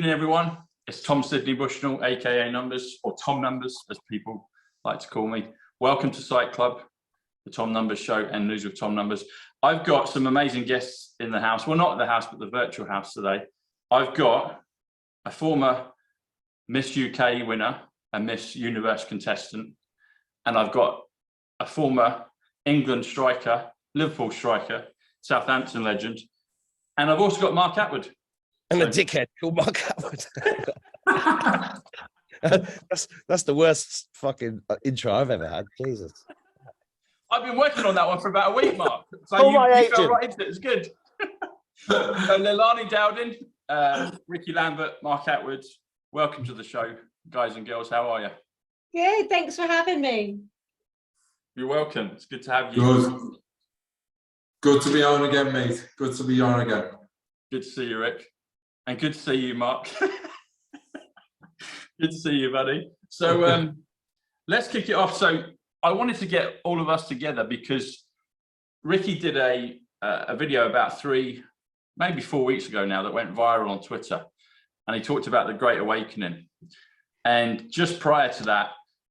evening, everyone. It's Tom Sidney Bushnell, aka Numbers, or Tom Numbers, as people like to call me. Welcome to Psych Club, the Tom Numbers show and News with Tom Numbers. I've got some amazing guests in the house. Well, not the house, but the virtual house today. I've got a former Miss UK winner and Miss Universe contestant, and I've got a former England striker, Liverpool striker, Southampton legend, and I've also got Mark Attwood. And a dickhead called Mark Attwood. that's the worst fucking intro I've ever had. Jesus. I've been working on that one for about a week, Mark. So Call you fell agent. right into it. It's good. So LEILANI, Dowding, Rickie, Lambert, Mark Attwood, welcome to the show, guys and girls. How are you? Good, thanks for having me. You're welcome. It's good to have you. Good to be on again, mate. Good to be on again. Good to see you, Rick. And good to see you, Mark. Good to see you, buddy. So let's kick it off. So I wanted to get all of us together because Rickie did a video about 3, maybe 4 weeks ago now that went viral on Twitter. And he talked about the Great Awakening. And just prior to that,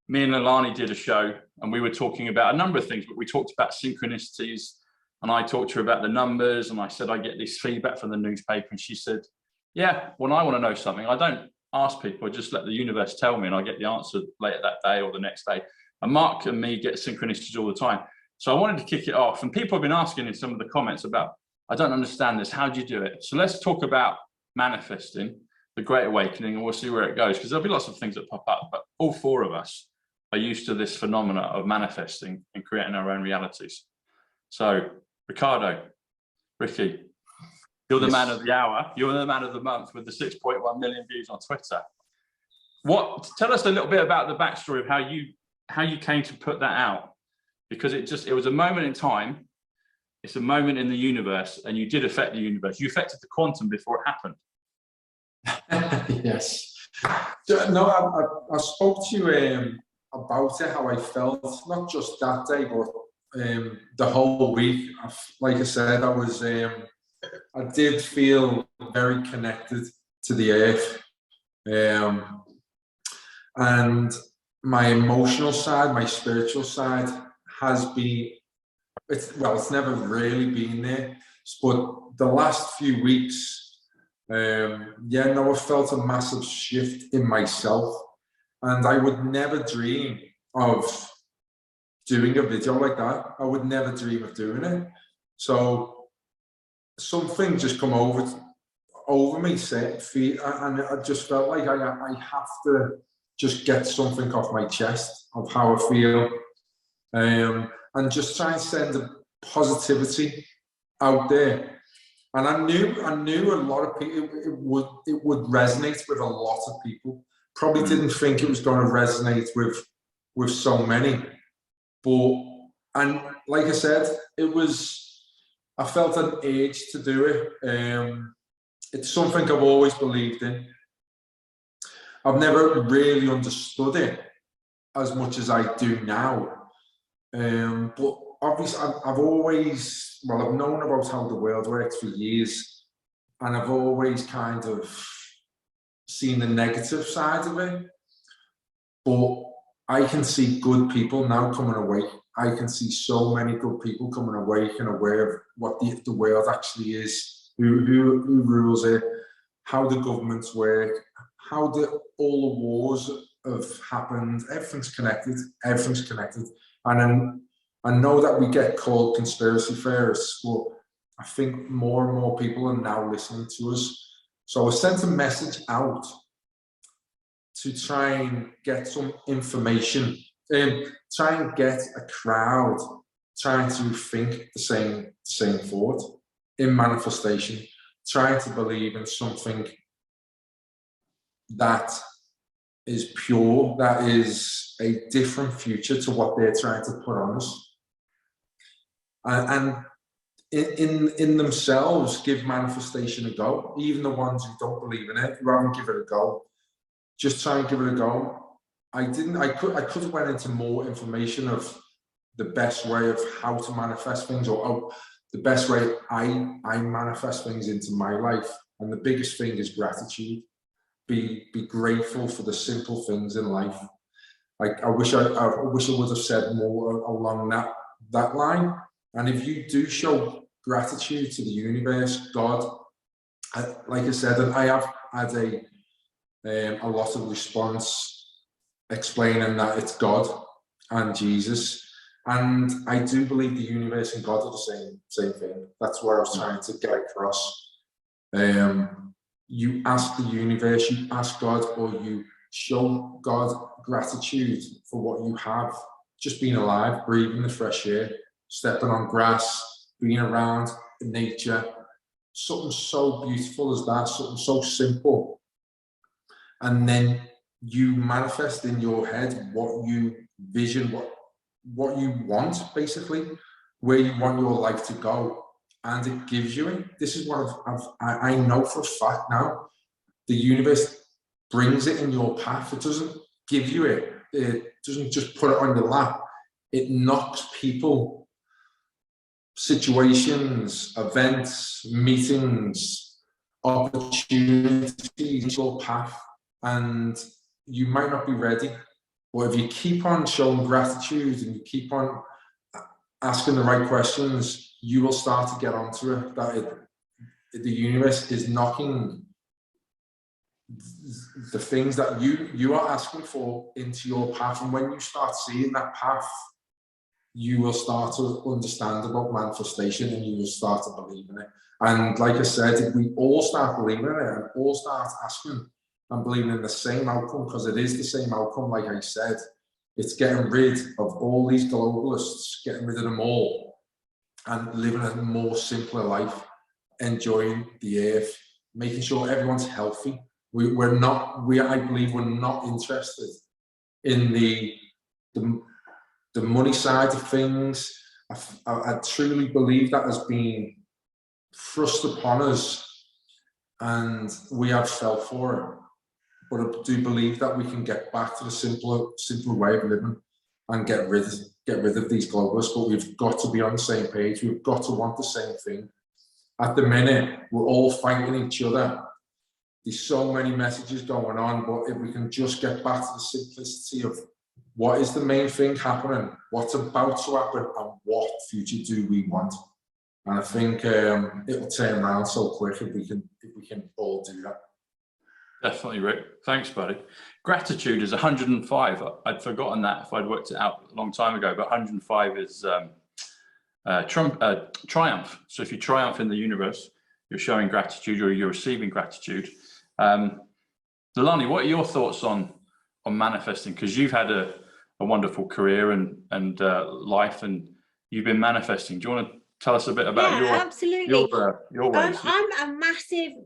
me and LEILANI did a show and we were talking about a number of things, but we talked about synchronicities. And I talked to her about the numbers and I said, I get this feedback from the newspaper. And she said, yeah, when I want to know something, I don't ask people, I just let the universe tell me and I get the answer later that day or the next day. And Mark and me get synchronicities all the time. So I wanted to kick it off. And people have been asking in some of the comments about, I don't understand this, how do you do it? So let's talk about manifesting, the Great Awakening, and we'll see where it goes, because there'll be lots of things that pop up, but all 4 of us are used to this phenomena of manifesting and creating our own realities. So Ricardo, Rickie, you're the man of the hour. You're the man of the month with the 6.1 million views on Twitter. Tell us a little bit about the backstory of how you came to put that out, because it was a moment in time. It's a moment in the universe, and you did affect the universe. You affected the quantum before it happened. Yes. No, I spoke to you about it, how I felt, not just that day, but the whole week. Like I said, I did feel very connected to the earth, and my emotional side, my spiritual side has been, it's never really been there, but the last few weeks, I felt a massive shift in myself, and I would never dream of doing a video like that. I would never dream of doing it. So something just come over me, and I just felt like I have to just get something off my chest of how I feel, and just try and send a positivity out there. And I knew a lot of people, it would resonate with a lot of people. Probably didn't think it was going to resonate with so many, and like I said, I felt an urge to do it. It's something I've always believed in. I've never really understood it as much as I do now. But obviously, I've known about how the world works for years, and I've always kind of seen the negative side of it. But I can see good people now coming awake. I can see so many good people coming awake and aware of what the world actually is, who rules it, how the governments work, how all the wars have happened. Everything's connected. Everything's connected. And I know that we get called conspiracy theorists, but I think more and more people are now listening to us. So I sent a message out to try and get some information, try and get a crowd trying to think the same thought in manifestation, trying to believe in something that is pure, that is a different future to what they're trying to put on us, and in themselves give manifestation a go. Even the ones who don't believe in it, who haven't given it a go, just try and give it a go. I could have went into more information of the best way of how to manifest things, or the best way I manifest things into my life. And the biggest thing is gratitude. be grateful for the simple things in life. Like I wish I would have said more along that line. And if you do show gratitude to the universe, God, like I said, and I have had a lot of response explaining that it's God and Jesus, and I do believe the universe and God are the same thing. That's what I was trying to get across. You ask the universe, you ask God, or you show God gratitude for what you have. Just being alive, breathing the fresh air, stepping on grass, being around nature. Something so beautiful as that, something so simple. And then you manifest in your head what you vision, what you want, basically, where you want your life to go. And it gives you it. This is what I know for a fact now. The universe brings it in your path. It doesn't give you it. It doesn't just put it on your lap. It knocks people, situations, events, meetings, opportunities in your path. And you might not be ready, but if you keep on showing gratitude and you keep on asking the right questions, you will start to get onto it. The universe is knocking the things that you are asking for into your path, and when you start seeing that path, you will start to understand about manifestation, and you will start to believe in it. And like I said, if we all start believing in it and all start asking and believing in the same outcome, because it is the same outcome, like I said, it's getting rid of all these globalists, getting rid of them all, and living a more simpler life, enjoying the earth, making sure everyone's healthy. I believe we're not interested in the money side of things. I truly believe that has been thrust upon us, and we have fell for it. But I do believe that we can get back to the simpler way of living and get rid of these globalists. But we've got to be on the same page. We've got to want the same thing. At the minute, we're all fighting each other. There's so many messages going on, but if we can just get back to the simplicity of what is the main thing happening, what's about to happen, and what future do we want? And I think it'll turn around so quick if we can all do that. Definitely, Rick. Thanks, buddy. Gratitude is 105. I'd forgotten that if I'd worked it out a long time ago, but 105 is triumph. So if you triumph in the universe, you're showing gratitude, or you're receiving gratitude. LEILANI, what are your thoughts on manifesting? Because you've had a wonderful career and life, and you've been manifesting. Do you want to tell us a bit about your ways? I'm a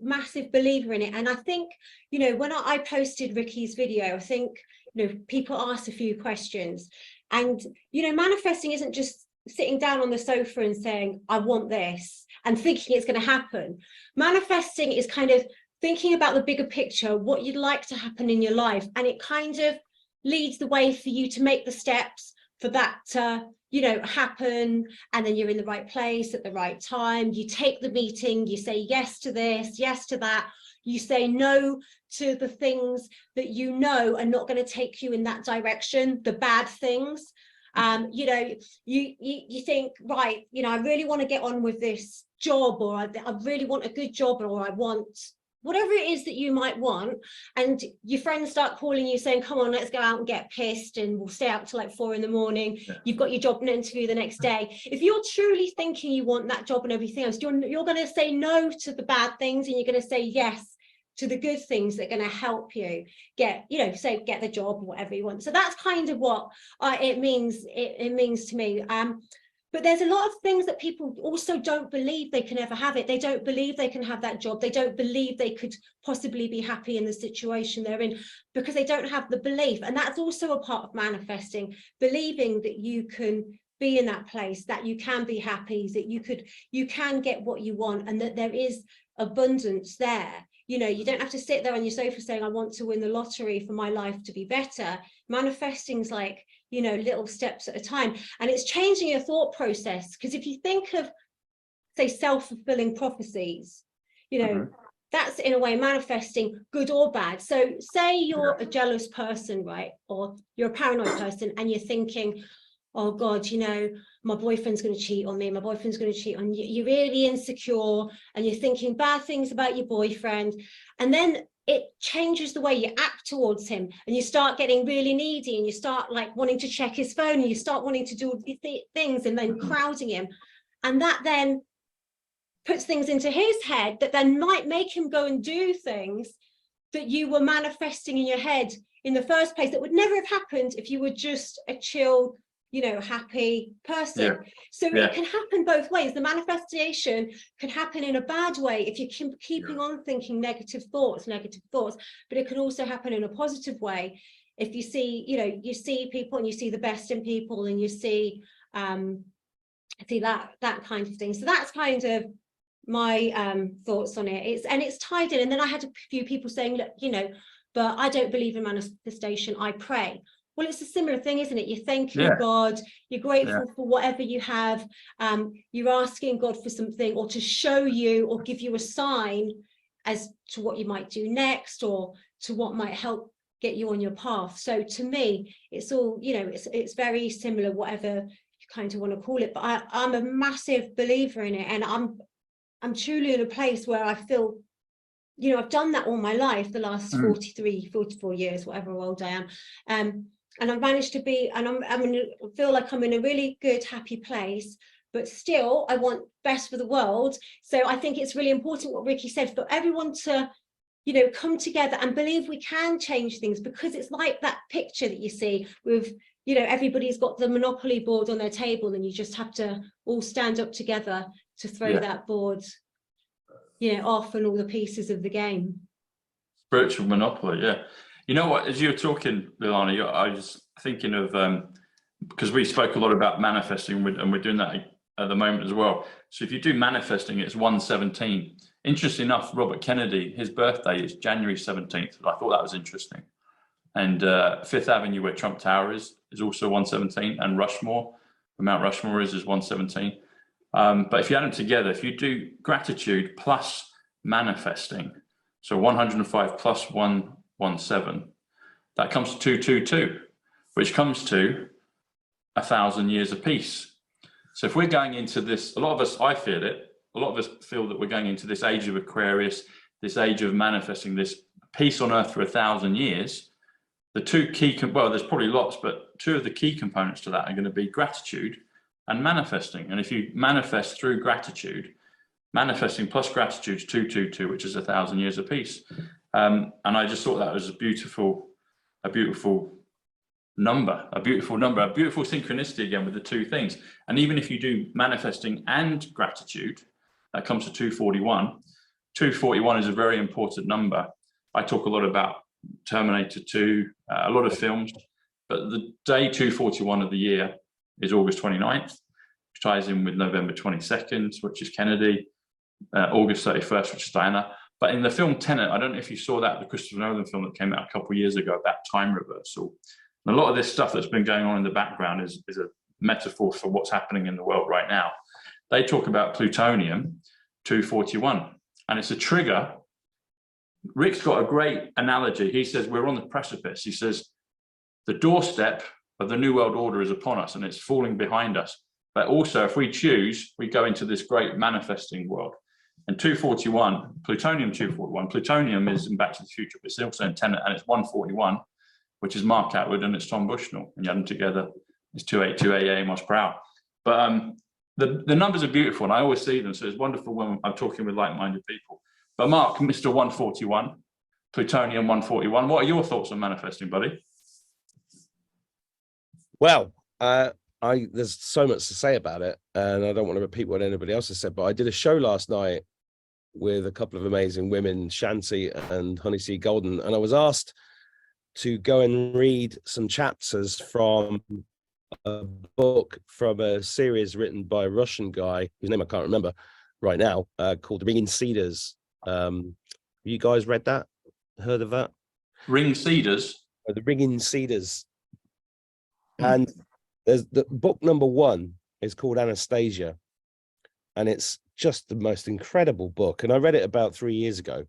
massive believer in it, and I think, you know, when I posted Rickie's video, I think, you know, people asked a few questions, and, you know, manifesting isn't just sitting down on the sofa and saying I want this and thinking it's going to happen. Manifesting is kind of thinking about the bigger picture, what you'd like to happen in your life, and it kind of leads the way for you to make the steps for that to, you know, happen. And then you're in the right place at the right time. You take the meeting, you say yes to this, yes to that. You say no to the things that you know are not going to take you in that direction, the bad things. You know, you think, right, you know, I really want to get on with this job, or I really want a good job, or I want whatever it is that you might want, and your friends start calling you saying, come on, let's go out and get pissed and we'll stay out till like 4 in the morning. Yeah. You've got your job interview the next day. If you're truly thinking you want that job and everything else, you're going to say no to the bad things, and you're going to say yes to the good things that are going to help you get, you know, say get the job or whatever you want. So that's kind of what it means. It means to me. But there's a lot of things that people also don't believe they can ever have it. They don't believe they can have that job. They don't believe they could possibly be happy in the situation they're in, because they don't have the belief. And that's also a part of manifesting, believing that you can be in that place, that you can be happy, that you can get what you want, and that there is abundance there. You know, you don't have to sit there on your sofa saying, I want to win the lottery for my life to be better. Manifesting's like, you know, little steps at a time. And it's changing your thought process. Because if you think of, say, self-fulfilling prophecies, you know, that's in a way manifesting, good or bad. So say you're a jealous person, right? Or you're a paranoid person and you're thinking, oh God, you know, my boyfriend's going to cheat on me, my boyfriend's going to cheat on you. You're really insecure and you're thinking bad things about your boyfriend. And then it changes the way you act towards him, and you start getting really needy, and you start like wanting to check his phone, and you start wanting to do all these things and then crowding him. And that then puts things into his head that then might make him go and do things that you were manifesting in your head in the first place that would never have happened if you were just a chill, you know, happy person. So it can happen both ways. The manifestation can happen in a bad way if you keep keeping on thinking negative thoughts, but it can also happen in a positive way if you see, you know, you see people and you see the best in people, and you see that kind of thing. So that's kind of my thoughts on it. It's tied in. And then I had a few people saying, look, you know, but I don't believe in manifestation, I pray. Well, it's a similar thing, isn't it? You're thanking God, you're grateful for whatever you have, you're asking God for something, or to show you or give you a sign as to what you might do next, or to what might help get you on your path. So to me, it's all, you know, it's very similar, whatever you kind of want to call it. But I'm a massive believer in it, and I'm truly in a place where I feel, you know, I've done that all my life, the last 44 years, whatever old I am. And I've managed to be, and I feel like I'm in a really good, happy place, but still I want best for the world. So I think it's really important what Rickie said, for everyone to, you know, come together and believe we can change things, because it's like that picture that you see with, you know, everybody's got the Monopoly board on their table, and you just have to all stand up together to throw that board, you know, off, and all the pieces of the game. Spiritual Monopoly, yeah. You know what, as you were talking, Leilani, I was thinking of, because we spoke a lot about manifesting, and we're doing that at the moment as well. So if you do manifesting, it's 117. Interesting enough, Robert Kennedy, his birthday is January 17th. I thought that was interesting. And Fifth Avenue, where Trump Tower is also 117, and Rushmore, where Mount Rushmore is 117. But if you add them together, if you do gratitude plus manifesting, so 105 plus 117, that comes to 222, which comes to 1,000 years of peace. So if we're going into this, a lot of us, I feel it, a lot of us feel that we're going into this age of Aquarius, this age of manifesting this peace on earth for 1,000 years. The two key, well, there's probably lots, but two of the key components to that are going to be gratitude and manifesting. And if you manifest through gratitude, manifesting plus gratitude is 222, which is 1,000 years of peace. And I just thought that was a beautiful number, a beautiful synchronicity again with the two things. And even if you do manifesting and gratitude, that comes to 241. 241 is a very important number. I talk a lot about Terminator 2, a lot of films, but the day 241 of the year is August 29th, which ties in with November 22nd, which is Kennedy, August 31st, which is Diana. But in the film Tenet, I don't know if you saw that, the Christopher Nolan film that came out a couple of years ago about time reversal. And a lot of this stuff that's been going on in the background is a metaphor for what's happening in the world right now. They talk about plutonium 241, and it's a trigger. Rick's got a great analogy. He says we're on the precipice. He says the doorstep of the New World Order is upon us, and it's falling behind us. But also, if we choose, we go into this great manifesting world. And 241, plutonium 241, plutonium is in Back to the Future, but it's also in Tenet, and it's 141, which is Mark Atwood, and it's Tom Bushnell. And you add them together, it's 282 miles per hour. But the numbers are beautiful, and I always see them. So it's wonderful when I'm talking with like-minded people. But Mark, Mr. 141, plutonium 141, what are your thoughts on manifesting, buddy? Well, there's so much to say about it, and I don't want to repeat what anybody else has said, but I did a show last night with a couple of amazing women, Shanti and Honeysea Golden, and I was asked to go and read some chapters from a book from a series written by a Russian guy, whose name I can't remember right now, called The Ringing Cedars. You guys read that? Heard of that? Ring Cedars? The Ringing Cedars. And there's the book number 1 is called Anastasia, and it's just the most incredible book. And I read it about 3 years ago,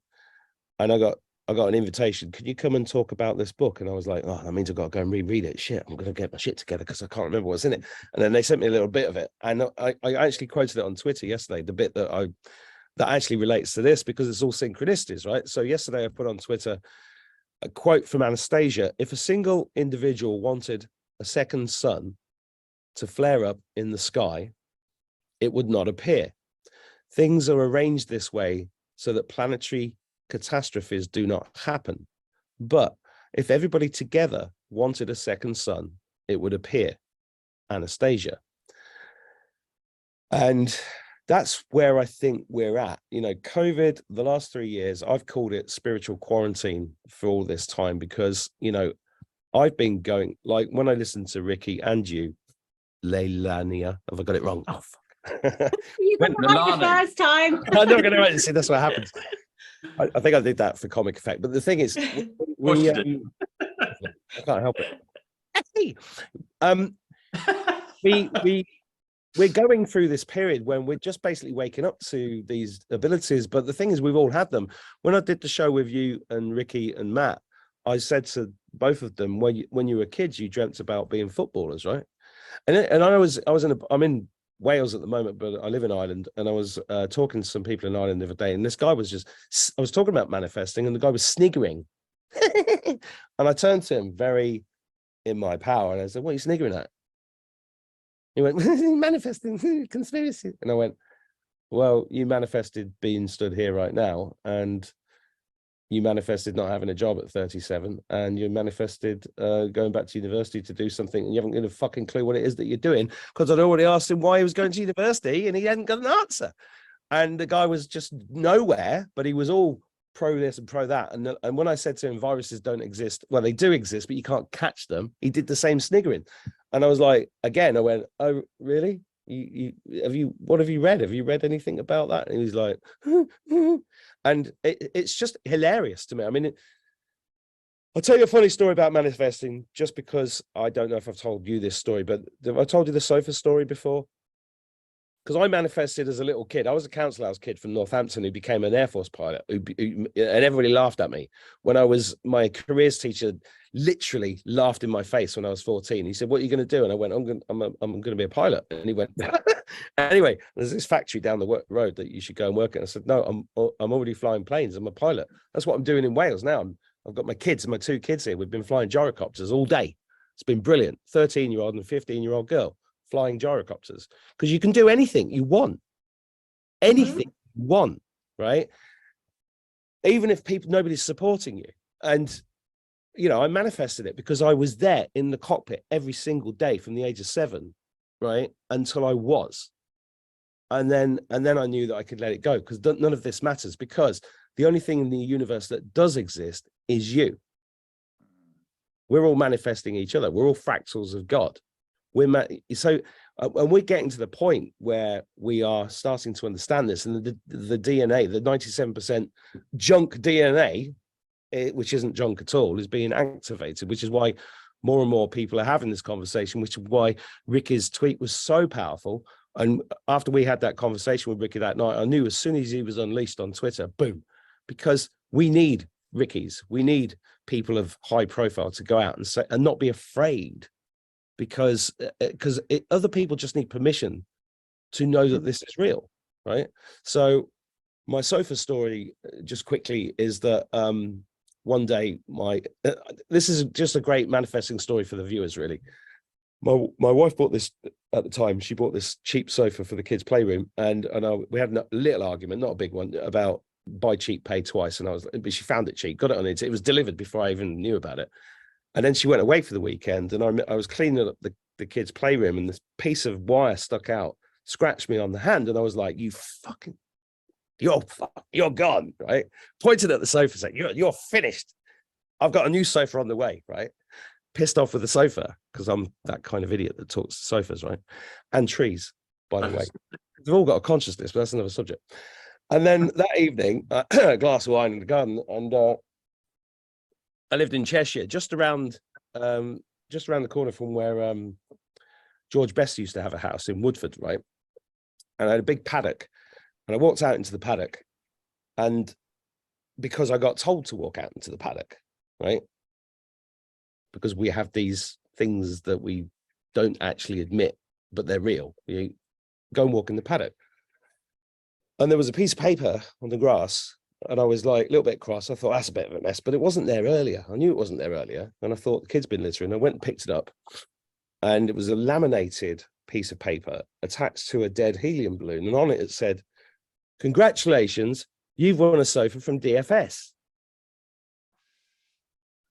and I got an invitation. Could you come and talk about this book? And I was like, oh, that means I've got to go and reread it. Shit, I'm going to get my shit together because I can't remember what's in it. And then they sent me a little bit of it, and I actually quoted it on Twitter yesterday, the bit that actually relates to this, because it's all synchronicities, right? So yesterday I put on Twitter a quote from Anastasia: if a single individual wanted a second sun to flare up in the sky, it would not appear. Things are arranged this way so that planetary catastrophes do not happen. But if everybody together wanted a second sun, it would appear. Anastasia. And that's where I think we're at. You know, COVID, the last 3 years, I've called it spiritual quarantine for all this time, because, you know, I've been going, like, when I listen to Rickie and you, LEILANI, have I got it wrong? Oh, fuck. You got it right the first time. I'm not going to write it. See, that's what happens. I think I did that for comic effect. But the thing is, I can't help it. Hey, we're going through this period when we're just basically waking up to these abilities. But the thing is, we've all had them. When I did the show with you and Rickie and Matt, I said to both of them, when you were kids, you dreamt about being footballers, right? And I'm in Wales at the moment, but I live in Ireland, and I was talking to some people in Ireland the other day, and this guy was I was talking about manifesting, and the guy was sniggering. And I turned to him very in my power, and I said, what are you sniggering at? He went, manifesting, conspiracy. And I went, well, you manifested being stood here right now, and you manifested not having a job at 37, and you manifested going back to university to do something, and you haven't got a fucking clue what it is that you're doing, because I'd already asked him why he was going to university and he hadn't got an answer. And the guy was just nowhere, but he was all pro this and pro that. And when I said to him, viruses don't exist, well, they do exist, but you can't catch them, he did the same sniggering. And I was like, again, I went, oh, really? What have you read? Have you read anything about that? And he was like, and it's just hilarious to me. I mean, I'll tell you a funny story about manifesting, just because I don't know if I've told you this story, but have I told you the sofa story before? Because I manifested as a little kid. I was a council house kid from Northampton who became an Air Force pilot, and everybody laughed at me. My careers teacher literally laughed in my face when I was 14. He said, what are you going to do? And I went, I'm going to be a pilot. And he went, anyway, there's this factory down the road that you should go and work at. I said, no, I'm already flying planes. I'm a pilot. That's what I'm doing in Wales now. I've got my kids and my 2 kids here. We've been flying gyrocopters all day. It's been brilliant. 13-year-old and 15-year-old girl flying gyrocopters, because you can do anything you want. Anything you want, right? Even if nobody's supporting you. And, you know, I manifested it because I was there in the cockpit every single day from the age of 7, right, until I was. And then I knew that I could let it go, because none of this matters, because the only thing in the universe that does exist is you. We're all manifesting each other. We're all fractals of God. And we're getting to the point where we are starting to understand this, and the DNA, the 97% junk DNA, which isn't junk at all, is being activated, which is why more and more people are having this conversation, which is why Rickie's tweet was so powerful. And after we had that conversation with Rickie that night, I knew as soon as he was unleashed on Twitter, boom, because we need Rickies, we need people of high profile to go out and say, and not be afraid, because other people just need permission to know that this is real, right? So my sofa story, just quickly, is that one day this is just a great manifesting story for the viewers, really. My wife bought this at the time. She bought this cheap sofa for the kids' playroom, and we had a little argument, not a big one, about buy cheap, pay twice. And but she found it cheap, got it on it. It was delivered before I even knew about it. And then she went away for the weekend, and I was cleaning up the kids' playroom, and this piece of wire stuck out, scratched me on the hand, and I was like, you're gone, right? Pointed at the sofa, saying, you're finished. I've got a new sofa on the way, right? Pissed off with the sofa, because I'm that kind of idiot that talks to sofas, right? And trees, by the way. They've all got a consciousness, but that's another subject. And then that evening, a glass of wine in the garden, and I lived in Cheshire, just around the corner from where George Best used to have a house in Woodford, right? And I had a big paddock, and I walked out into the paddock, and because I got told to walk out into the paddock, right? Because we have these things that we don't actually admit, but they're real. You go and walk in the paddock. And there was a piece of paper on the grass, and I was like a little bit cross. I thought, that's a bit of a mess, but it wasn't there earlier. I knew it wasn't there earlier. And I thought, the kid's been littering. I went and picked it up, and it was a laminated piece of paper attached to a dead helium balloon. And on it, it said, congratulations, you've won a sofa from DFS.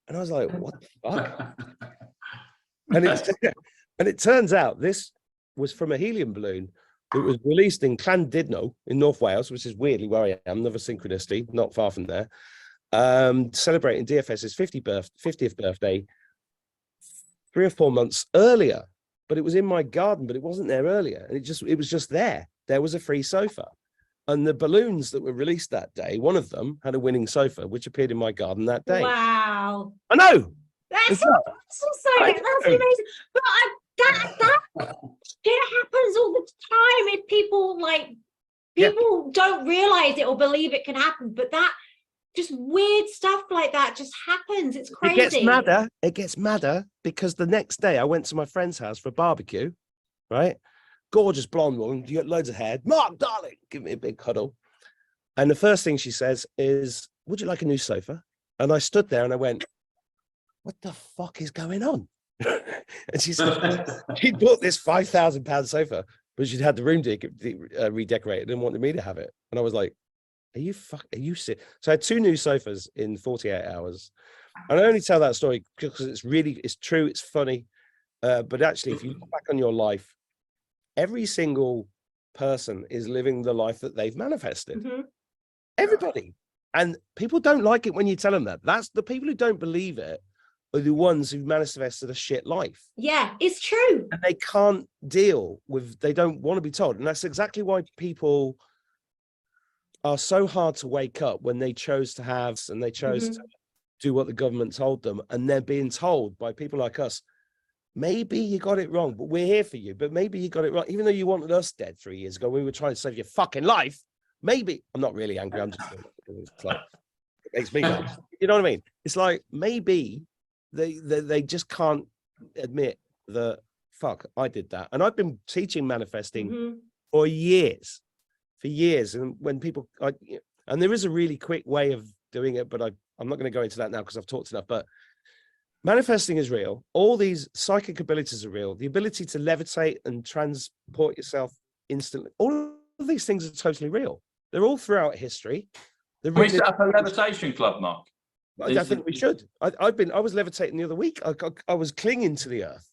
And I was like, what the fuck? And it turns out this was from a helium balloon that was released in Llandudno in North Wales, which is weirdly where I am, another synchronicity, not far from there, celebrating DFS's 50th birthday 3 or 4 months earlier. But it was in my garden, but it wasn't there earlier. And it was just there. There was a free sofa. And the balloons that were released that day, one of them had a winning sofa, which appeared in my garden that day. Wow. I know. That's amazing. But that it happens all the time. If people don't realize it or believe it can happen, but that just weird stuff like that just happens. It's crazy. It gets madder because the next day I went to my friend's house for a barbecue, right? Gorgeous blonde woman, you got loads of hair. Mark, darling, give me a big cuddle. And the first thing she says is, would you like a new sofa? And I stood there and I went, what the fuck is going on? And she said, she'd bought this £5,000 sofa, but she'd had the room redecorated and wanted me to have it. And I was like, are you sick? So I had 2 new sofas in 48 hours. And I only tell that story because it's true, it's funny. But actually, if you look back on your life, every single person is living the life that they've manifested. Mm-hmm. Everybody. And people don't like it when you tell them that. That's the people who don't believe it are the ones who've manifested a shit life. Yeah, it's true. And they can't deal with, they don't want to be told. And that's exactly why people are so hard to wake up when they chose to have, and they chose to do what the government told them. And they're being told by people like us, maybe you got it wrong, but we're here for you. But maybe you got it right. Even though you wanted us dead 3 years ago, we were trying to save your fucking life. Maybe, I'm not really angry. I'm just, it's like, it makes me laugh. You know what I mean? It's like, maybe they just can't admit that, fuck, I did that. And I've been teaching manifesting for years. And when people, and there is a really quick way of doing it, but I'm not going to go into that now because I've talked enough, but manifesting is real. All these psychic abilities are real. The ability to levitate and transport yourself instantly. All of these things are totally real. They're all throughout history. Can we set up a levitation club, Mark? I think we should. I was levitating the other week. I was clinging to the earth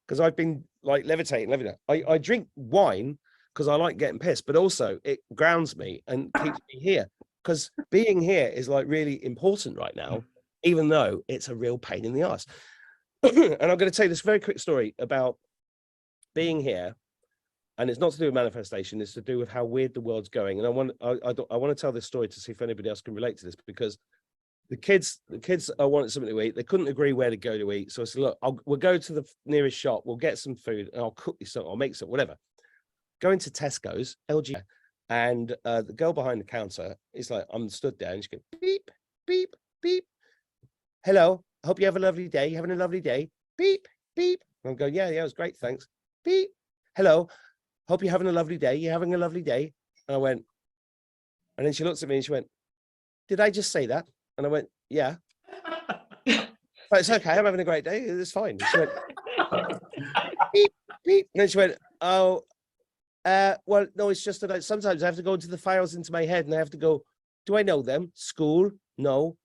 because I've been like levitating. I drink wine because I like getting pissed, but also it grounds me and keeps me here, because being here is like really important right now, even though it's a real pain in the ass. And I'm going to tell you this very quick story about being here, and it's not to do with manifestation, it's to do with how weird the world's going. And I want to tell this story to see if anybody else can relate to this, because the kids wanted something to eat. They couldn't agree where to go to eat. So I said, look, we'll go to the nearest shop, we'll get some food, and I'll cook you something, I'll make something, whatever. Going to Tesco's, LG, and the girl behind the counter is like, I'm stood there, and she goes, beep, beep, beep. Hello, I hope you have a lovely day. You having a lovely day? Beep, beep. And I'm going, yeah, it was great, thanks. Beep. Hello, hope you're having a lovely day. You're having a lovely day. And I went, and then she looks at me and she went, did I just say that? And I went, yeah. But it's okay, I'm having a great day. It's fine. She went, beep, beep. And then she went, oh, well, no, it's just that sometimes I have to go into the files into my head and I have to go, do I know them? School? No.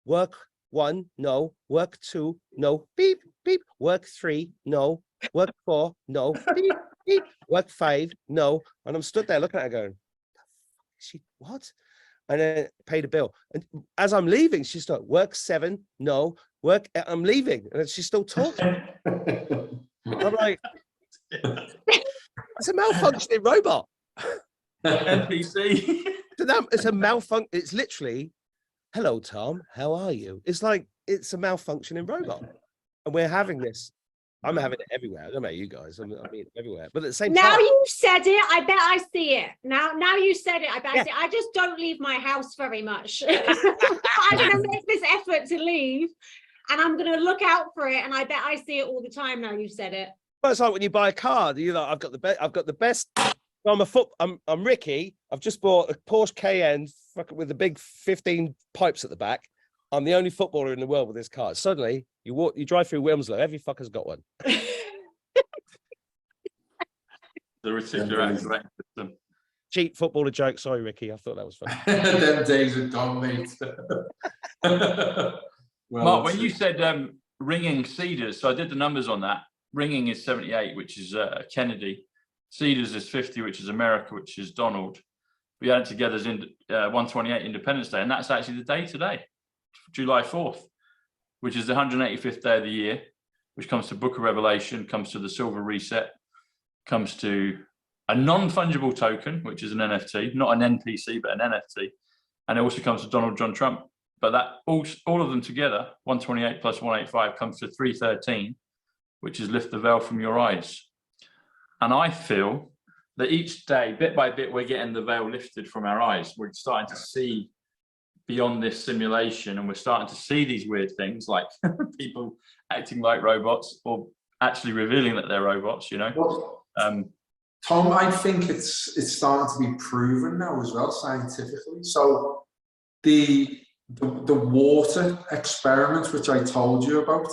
Work 1? No. Work 2? No. Beep, beep. Work 3? No. Work 4? No. Beep, beep. Work 5? No. And I'm stood there looking at her going, she, what? And then paid a bill. And as I'm leaving, she's like, work 7? No. Work, I'm leaving. And she's still talking. I'm like, it's a malfunctioning robot. NPC. It's a malfunction. It's literally, hello, Tom, how are you? It's like, it's a malfunctioning robot. And we're having this I'm having it everywhere. I don't know about you guys. I mean everywhere. But at the same Now time, you said it, I bet I see it. Now you said it, I bet Yeah. I see it. I just don't leave my house very much. I'm gonna make this effort to leave, and I'm gonna look out for it, and I bet I see it all the time now you've said it. well, it's like when you buy a car. You're like, I've got the best. I'm Ricky. I've just bought a Porsche Cayenne with the big 15 pipes at the back. I'm the only footballer in the world with this car. Suddenly, you drive through Wilmslow, every fucker's got one. The reticular activating system. Cheap footballer joke. Sorry, Ricky. I thought that was funny. Them days are gone, mate. Well, Mark, when you said ringing Cedars, so I did the numbers on that. Ringing is 78, which is Kennedy. Cedars is 50, which is America, which is Donald. We add it together as 128 Independence Day, and that's actually the day today, July 4th, which is the 185th day of the year, which comes to Book of Revelation, comes to the Silver Reset, comes to a non-fungible token, which is an NFT, not an NPC, but an NFT. And it also comes to Donald John Trump. But that all of them together, 128 plus 185 comes to 313, which is lift the veil from your eyes. And I feel that each day, bit by bit, we're getting the veil lifted from our eyes. We're starting to see beyond this simulation, and we're starting to see these weird things like people acting like robots or actually revealing that they're robots, you know. Well, Tom, I think it's starting to be proven now as well scientifically. So the water experiment, which I told you about,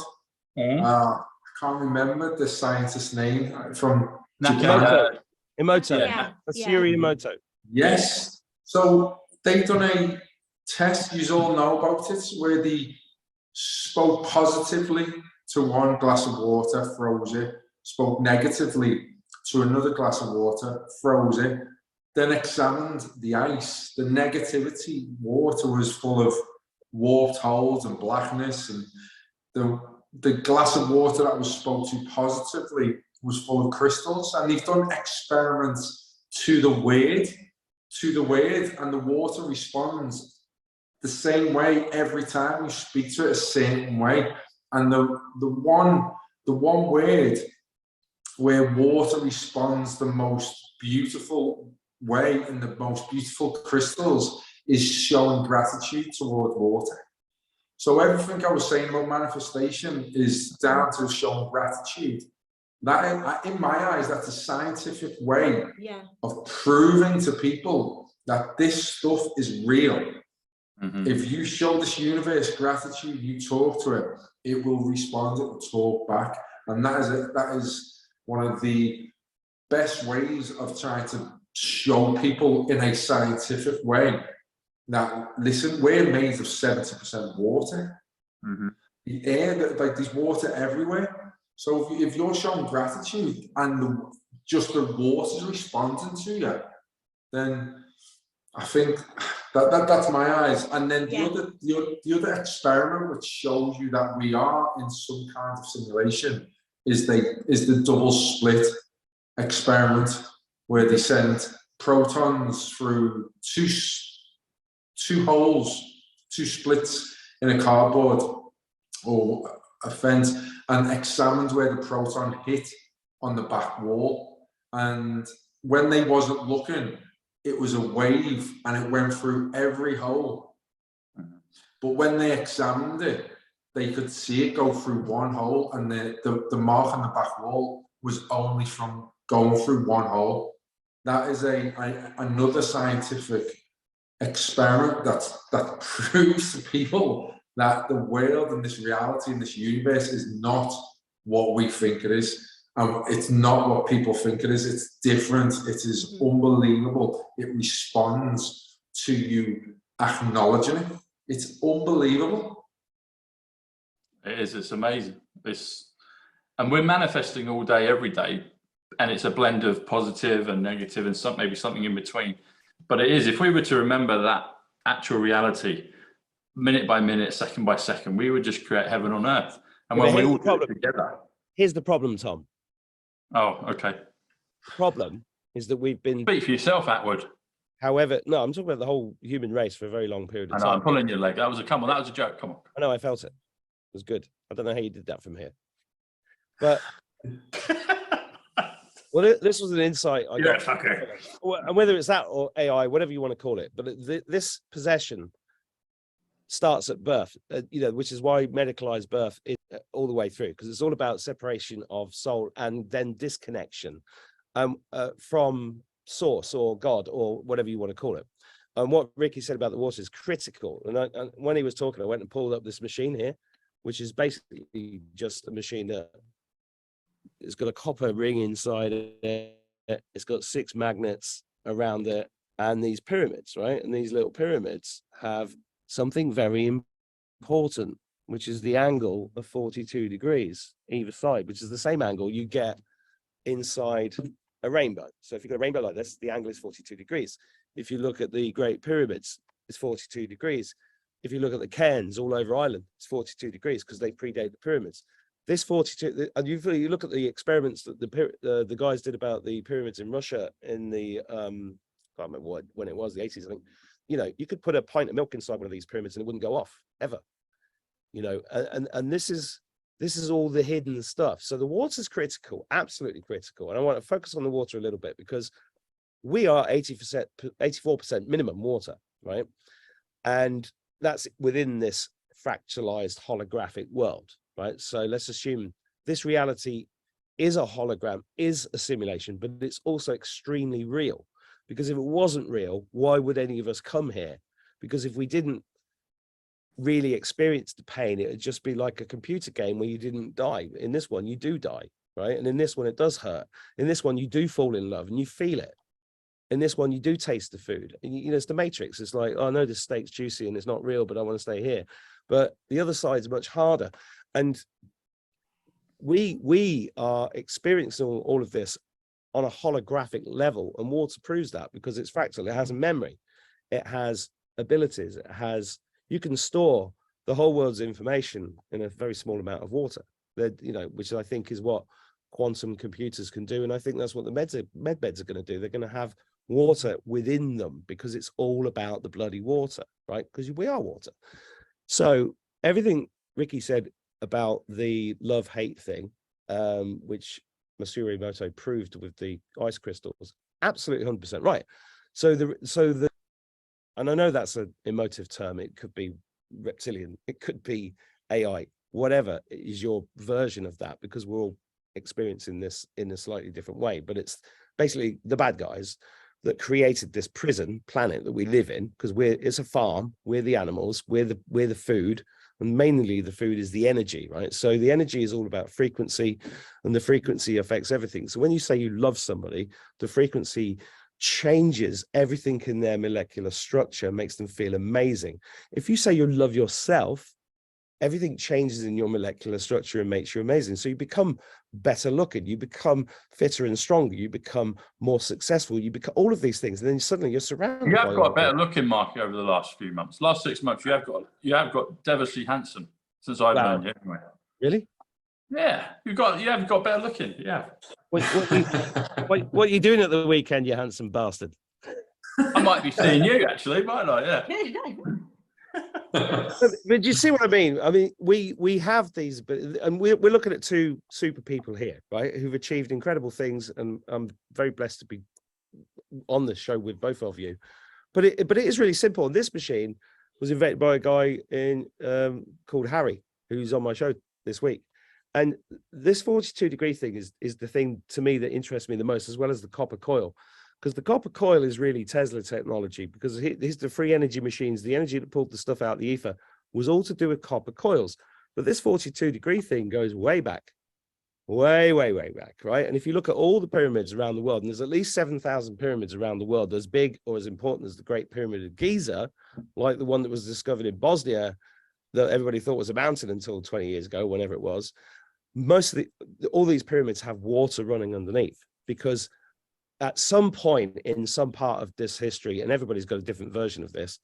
I can't remember the scientist's name from Japan. Emoto. Yeah. Masaru Emoto. Yes. So they've done a test, you all know about it, where they spoke positively to one glass of water, froze it, spoke negatively to another glass of water, froze it, then examined the ice. The negativity water was full of warped holes and blackness, and the glass of water that was spoke to positively was full of crystals. And they've done experiments to the word, and the water responds the same way every time you speak to it a certain way. And the one word where water responds the most beautiful way in the most beautiful crystals is showing gratitude toward water. So everything I was saying about manifestation is down to showing gratitude. That, in my eyes, that's a scientific way of proving to people that this stuff is real. If you show this universe gratitude, you talk to it, it will respond, it will talk back. And that is one of the best ways of trying to show people in a scientific way that, listen, we're made of 70% water. The air, like there's water everywhere. So if you're showing gratitude and just the water's responding to you, then I think that's my eyes. And then the other experiment which shows you that we are in some kind of simulation is the double split experiment, where they send protons through two holes, two splits in a cardboard or a fence, and examined where the proton hit on the back wall. And when they wasn't looking, it was a wave and it went through every hole. But when they examined it, they could see it go through one hole, and the mark on the back wall was only from going through one hole. That is another scientific experiment that proves to people that the world and this reality and this universe is not what we think it is. It's not what people think it is. It's different. It is unbelievable. It responds to you acknowledging it. It's unbelievable. It is. It's amazing. And we're manifesting all day, every day, and it's a blend of positive and negative and maybe something in between. But it is, if we were to remember that actual reality, minute by minute, second by second, we would just create heaven on earth. And when we all do it together. Here's the problem, Tom. Oh, okay. The problem is that we've been... Speak for yourself, Atwood. However, no, I'm talking about the whole human race for a very long period of time. I know, I'm pulling your leg. That was a joke. Come on. I know, I felt it. It was good. I don't know how you did that from here. But well, this was an insight I got. Fucker. And whether it's that or AI, whatever you want to call it, but this possession starts at birth, you know, which is why medicalized birth is all the way through, because it's all about separation of soul and then disconnection from source or God or whatever you want to call it. And what Rickie said about the water is critical. And when he was talking, I went and pulled up this machine here, which is basically just a machine that it's got a copper ring inside it. It's got 6 magnets around it and these pyramids, right? And these little pyramids have something very important, which is the angle of 42 degrees either side, which is the same angle you get inside a rainbow. So if you've got a rainbow like this, the angle is 42 degrees. If you look at the Great Pyramids, it's 42 degrees. If you look at the cairns all over Ireland, it's 42 degrees because they predate the pyramids. This 42, and you look at the experiments that the guys did about the pyramids in Russia in the, I can't remember when it was, the 80s, I think. You know, you could put a pint of milk inside one of these pyramids and it wouldn't go off ever. You know, and this is all the hidden stuff. So the water's critical, absolutely critical. And I want to focus on the water a little bit because we are 84% minimum water, right? And that's within this fractalized holographic world, right? So let's assume this reality is a hologram, is a simulation, but it's also extremely real. Because if it wasn't real, why would any of us come here? Because if we didn't really experience the pain, it would just be like a computer game where you didn't die. In this one, you do die, right? And in this one, it does hurt. In this one, you do fall in love and you feel it. In this one, you do taste the food. And you know, it's the Matrix. It's like, oh, I know this steak's juicy and it's not real, but I want to stay here. But the other side's much harder. And we are experiencing all of this on a holographic level, and water proves that because it's fractal. It has a memory, it has abilities, it has, you can store the whole world's information in a very small amount of water. That, you know, which I think is what quantum computers can do, and I think that's what the med beds are going to do. They're going to have water within them because it's all about the bloody water, right? Because we are water. So everything Rickie said about the love-hate thing, which Masaru Emoto proved with the ice crystals, absolutely 100% right. So the and I know that's an emotive term. It could be reptilian, it could be AI, whatever is your version of that, because we're all experiencing this in a slightly different way. But it's basically the bad guys that created this prison planet that we live in, because it's a farm, we're the animals, we're the food. And mainly the food is the energy, right? So the energy is all about frequency, and the frequency affects everything. So when you say you love somebody, the frequency changes everything in their molecular structure, makes them feel amazing. If you say you love yourself, everything changes in your molecular structure and makes you amazing. So you become better looking, you become fitter and stronger, you become more successful, you become all of these things, and then suddenly you're surrounded. You have got better looking, Mark, over the last few months. Last 6 months, you have got devilishly handsome since I've known you. Anyway. Really? Yeah, you have got better looking. Yeah. What are you doing at the weekend, you handsome bastard? I might be seeing you actually, might I? Yeah. But do you see what I mean? I mean, we have these, and we're looking at two super people here, right, who've achieved incredible things, and I'm very blessed to be on the show with both of you. But it is really simple. And this machine was invented by a guy called Harry, who's on my show this week. And this 42-degree thing is the thing to me that interests me the most, as well as the copper coil. Because the copper coil is really Tesla technology, because here's the free energy machines, the energy that pulled the stuff out of the ether was all to do with copper coils. But this 42-degree thing goes way back, way back, right? And if you look at all the pyramids around the world, and there's at least 7,000 pyramids around the world, as big or as important as the Great Pyramid of Giza, like the one that was discovered in Bosnia, that everybody thought was a mountain until 20 years ago, whenever it was. Most of all these pyramids have water running underneath, because at some point in some part of this history, and everybody's got a different version of this,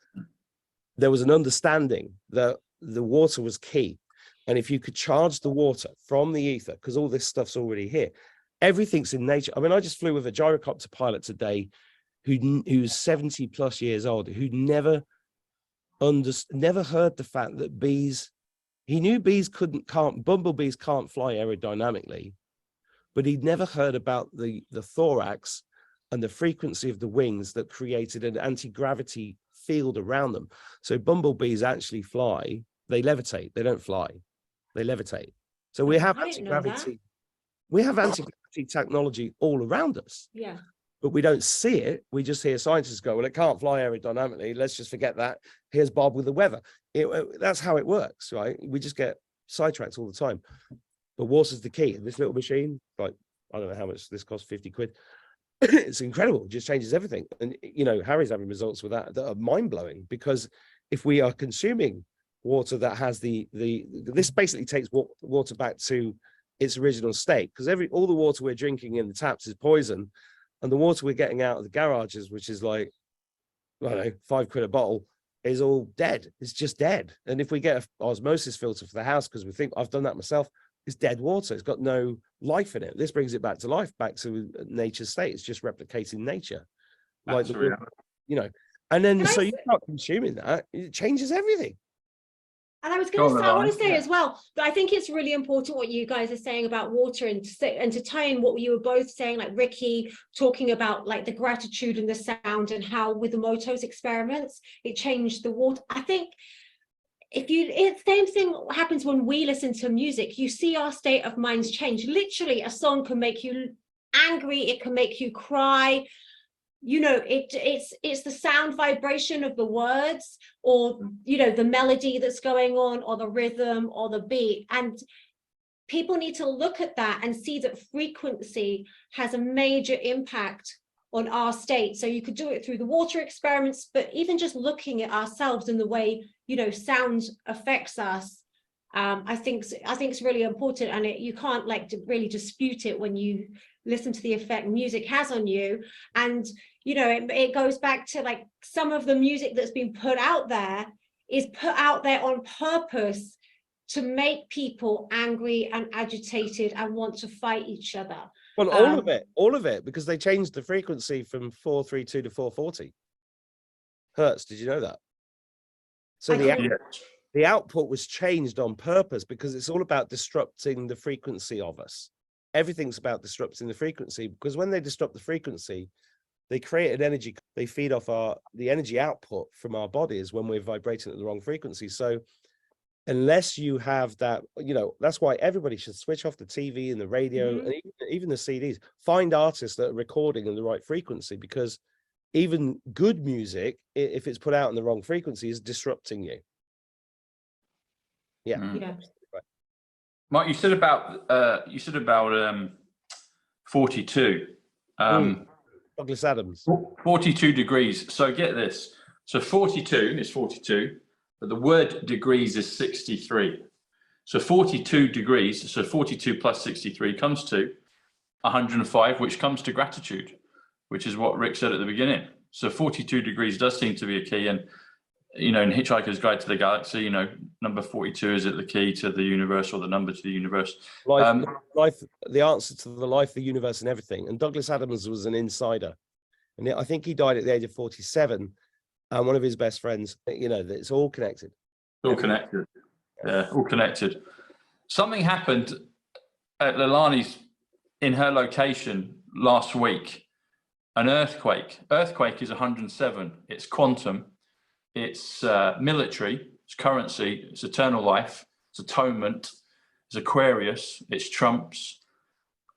there was an understanding that the water was key. And if you could charge the water from the ether, because all this stuff's already here, everything's in nature. I mean, I just flew with a gyrocopter pilot today who's 70 plus years old, who never heard the fact that bees He knew bumblebees can't fly aerodynamically, but he'd never heard about the thorax and the frequency of the wings that created an anti-gravity field around them. So bumblebees actually fly, they levitate, they don't fly, they levitate. So we have anti-gravity, technology all around us. Yeah. But we don't see it. We just hear scientists go, well, it can't fly aerodynamically. Let's just forget that. Here's Bob with the weather. That's how it works, right? We just get sidetracked all the time. But water's the key. This little machine, like, I don't know how much this costs, 50 quid. It's incredible. It just changes everything. And, you know, Harry's having results with that are mind-blowing, because if we are consuming water that has this basically takes water back to its original state, because all the water we're drinking in the taps is poison. And the water we're getting out of the garages, which is like, I don't know, £5 a bottle, is all dead. It's just dead. And if we get an osmosis filter for the house, because we think, I've done that myself, it's dead water. It's got no life in it. This brings it back to life, back to nature's state. It's just replicating nature. Like you know, and then so you start consuming that, it changes everything. And I was going to say, I want to say as well, that I think it's really important what you guys are saying about water, and to tie in what you were both saying, like Ricky talking about like the gratitude and the sound, and how with the Moto's experiments, it changed the water. I think it's same thing happens when we listen to music. You see our state of minds change. Literally, a song can make you angry. It can make you cry. You know, it's the sound vibration of the words, or, you know, the melody that's going on, or the rhythm, or the beat. And people need to look at that and see that frequency has a major impact on our state. So you could do it through the water experiments, but even just looking at ourselves and the way, you know, sound affects us. I think it's really important, and you can't like really dispute it when you listen to the effect music has on you. And you know, it goes back to like some of the music that's been put out there is put out there on purpose to make people angry and agitated and want to fight each other. Well, all of it, because they changed the frequency from 432 to 440 hertz. Did you know that? So the output was changed on purpose, because it's all about disrupting the frequency of us. Everything's about disrupting the frequency, because when they disrupt the frequency, they create an energy. They feed off the energy output from our bodies when we're vibrating at the wrong frequency. So unless you have that, you know, that's why everybody should switch off the TV and the radio, and even the CDs. Find artists that are recording in the right frequency, because even good music, if it's put out in the wrong frequency, is disrupting you. Yeah. Yeah. Mark, you said about 42. Douglas Adams. 42 degrees. So get this. So 42 is 42, but the word degrees is 63. So 42 degrees, so 42 plus 63 comes to 105, which comes to gratitude, which is what Rick said at the beginning. So 42 degrees does seem to be a key. And, you know, in Hitchhiker's Guide to the Galaxy, you know, number 42, is it the key to the universe, or the number to the universe? Life, the answer to the life, the universe, and everything. And Douglas Adams was an insider. And I think he died at the age of 47. And one of his best friends, you know, it's all connected. All connected. Yeah, all connected. Something happened at LEILANI's, in her location last week, an earthquake. Earthquake is 107. It's quantum. It's military, it's currency, it's eternal life, it's atonement, it's Aquarius, it's trumps.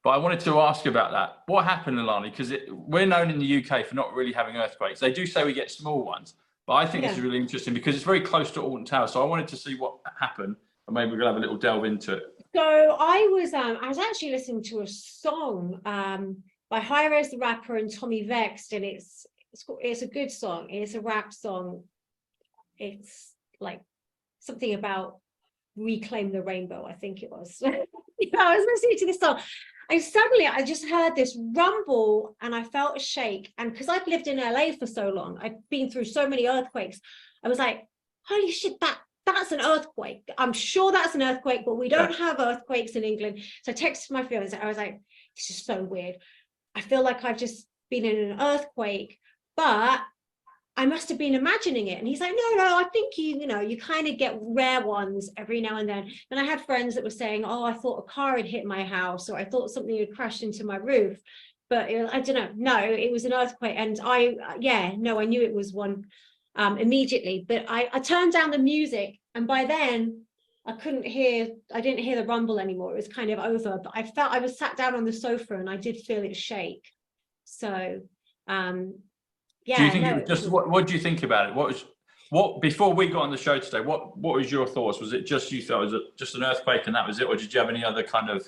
But I wanted to ask about that. What happened, LEILANI? Because we're known in the UK for not really having earthquakes. They do say we get small ones, but I think this is really interesting because it's very close to Alton Towers. So I wanted to see what happened, and maybe we're gonna have a little delve into it. So I was actually listening to a song by Hi-Rez the Rapper and Tommy Vexed, and it's a good song. It's a rap song. It's like something about reclaim the rainbow, I think it was. You know, I was listening to this song, and suddenly I just heard this rumble, and I felt a shake. And because I've lived in LA for so long, I've been through so many earthquakes, I was like, holy shit, that's an earthquake. I'm sure that's an earthquake, but we don't have earthquakes in England. So I texted my fiance. I was like, this is so weird. I feel like I've just been in an earthquake, but I must have been imagining it. And he's like, no, I think you kind of get rare ones every now and then. And I had friends that were saying, oh, I thought a car had hit my house, or I thought something had crashed into my roof. But I don't know. No, it was an earthquake. And I knew it was one immediately. But I turned down the music, and by then I didn't hear the rumble anymore. It was kind of over. But I was sat down on the sofa and I did feel it shake. So yeah. Do you think it was just what do you think about it? What before we got on the show today, what was your thoughts? Was it just you thought it was just an earthquake and that was it, or did you have any other kind of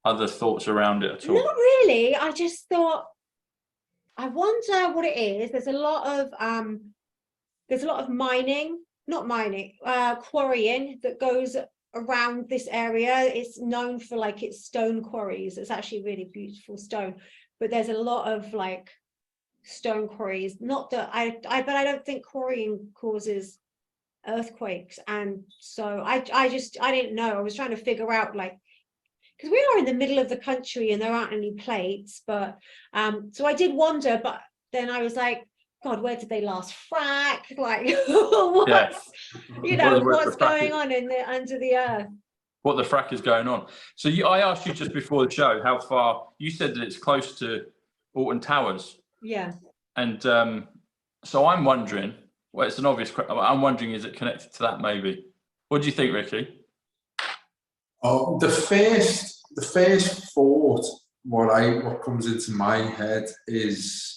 other thoughts around it at all? Not really. I just thought, I wonder what it is. There's a lot of quarrying that goes around this area. It's known for like its stone quarries. It's actually really beautiful stone, but there's a lot of like stone quarries. Not that but I don't think quarrying causes earthquakes. And so I didn't know. I was trying to figure out, like, because we are in the middle of the country and there aren't any plates, but so I did wonder, but then I was like, God, where did they last frack? Like, what's going on under the earth? What the frack is going on. So I asked you just before the show how far. You said that it's close to Alton Towers. Yeah. And so I'm wondering. Well, it's an obvious question. I'm wondering, is it connected to that? Maybe. What do you think, Ricky? Oh, the first thought, what comes into my head is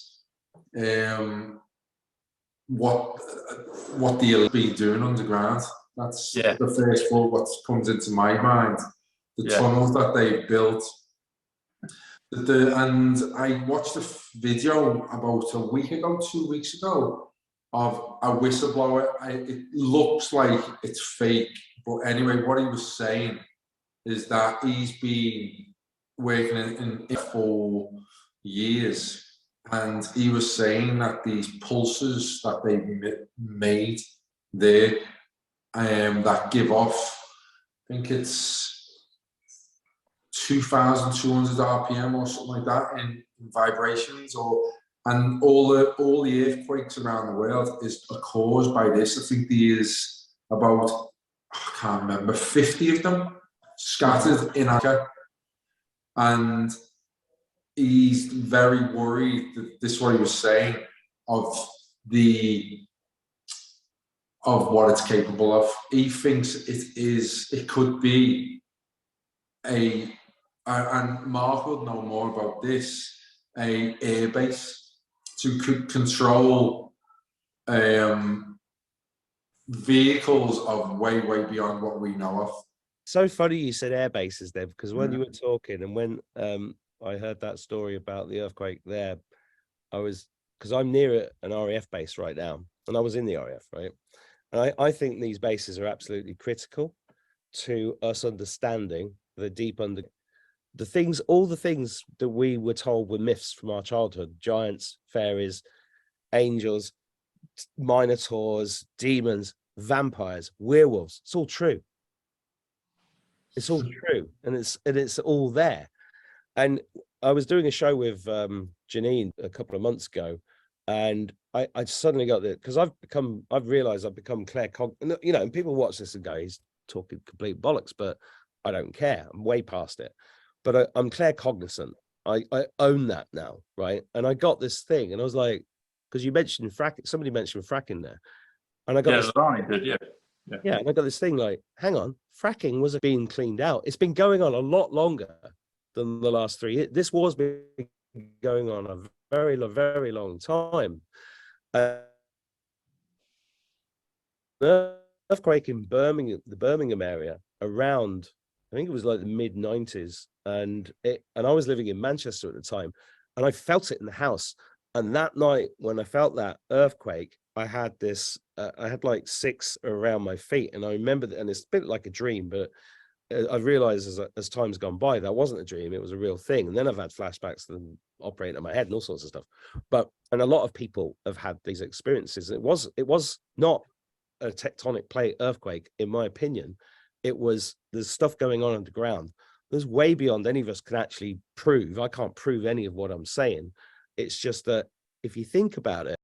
what they'll be doing underground. That's the first thought what comes into my mind. The tunnels that they built. And I watched a video about a week ago, 2 weeks ago, of a whistleblower. It looks like it's fake, but anyway, what he was saying is that he's been working in for years, and he was saying that these pulses that they made there, that give off, I think it's 2,200 RPM or something like that in vibrations, and all the earthquakes around the world are caused by this. I think there is about, I can't remember, 50 of them scattered in Africa, and he's very worried that this is what he was saying of what it's capable of. He thinks it could be and Mark would know more about this, a air base to control vehicles of way beyond what we know of. So funny you said air bases there, because when you were talking and when I heard that story about the earthquake there, because I'm near an RAF base right now, and I was in the RAF, right? And I think these bases are absolutely critical to us understanding the deep all the things that we were told were myths from our childhood: giants, fairies, angels, minotaurs, demons, vampires, werewolves. It's all true. It's all true, and it's all there. And I was doing a show with Janine a couple of months ago, and I suddenly got that, because I've realized I've become claircognizant, and people watch this and go, he's talking complete bollocks, but I don't care. I'm way past it. But I'm claircognizant. I own that now, right? And I got this thing, and I was like, because you mentioned fracking, somebody mentioned fracking there, and I got LEILANI did, yeah, and I got this thing like, hang on, fracking was being cleaned out. It's been going on a lot longer than the last 3 years. This war's been going on a very, very long time. Earthquake in Birmingham, the Birmingham area, around, I think it was like the mid-90s, and I was living in Manchester at the time, and I felt it in the house. And that night when I felt that earthquake, I had this, I had like 6 around my feet, and I remember that, and it's a bit like a dream, but I realized as time's gone by, that wasn't a dream, it was a real thing. And then I've had flashbacks to them operating in my head and all sorts of stuff. And a lot of people have had these experiences. It was not a tectonic plate earthquake, in my opinion. There's stuff going on underground. There's way beyond any of us can actually prove. I can't prove any of what I'm saying. It's just that if you think about it,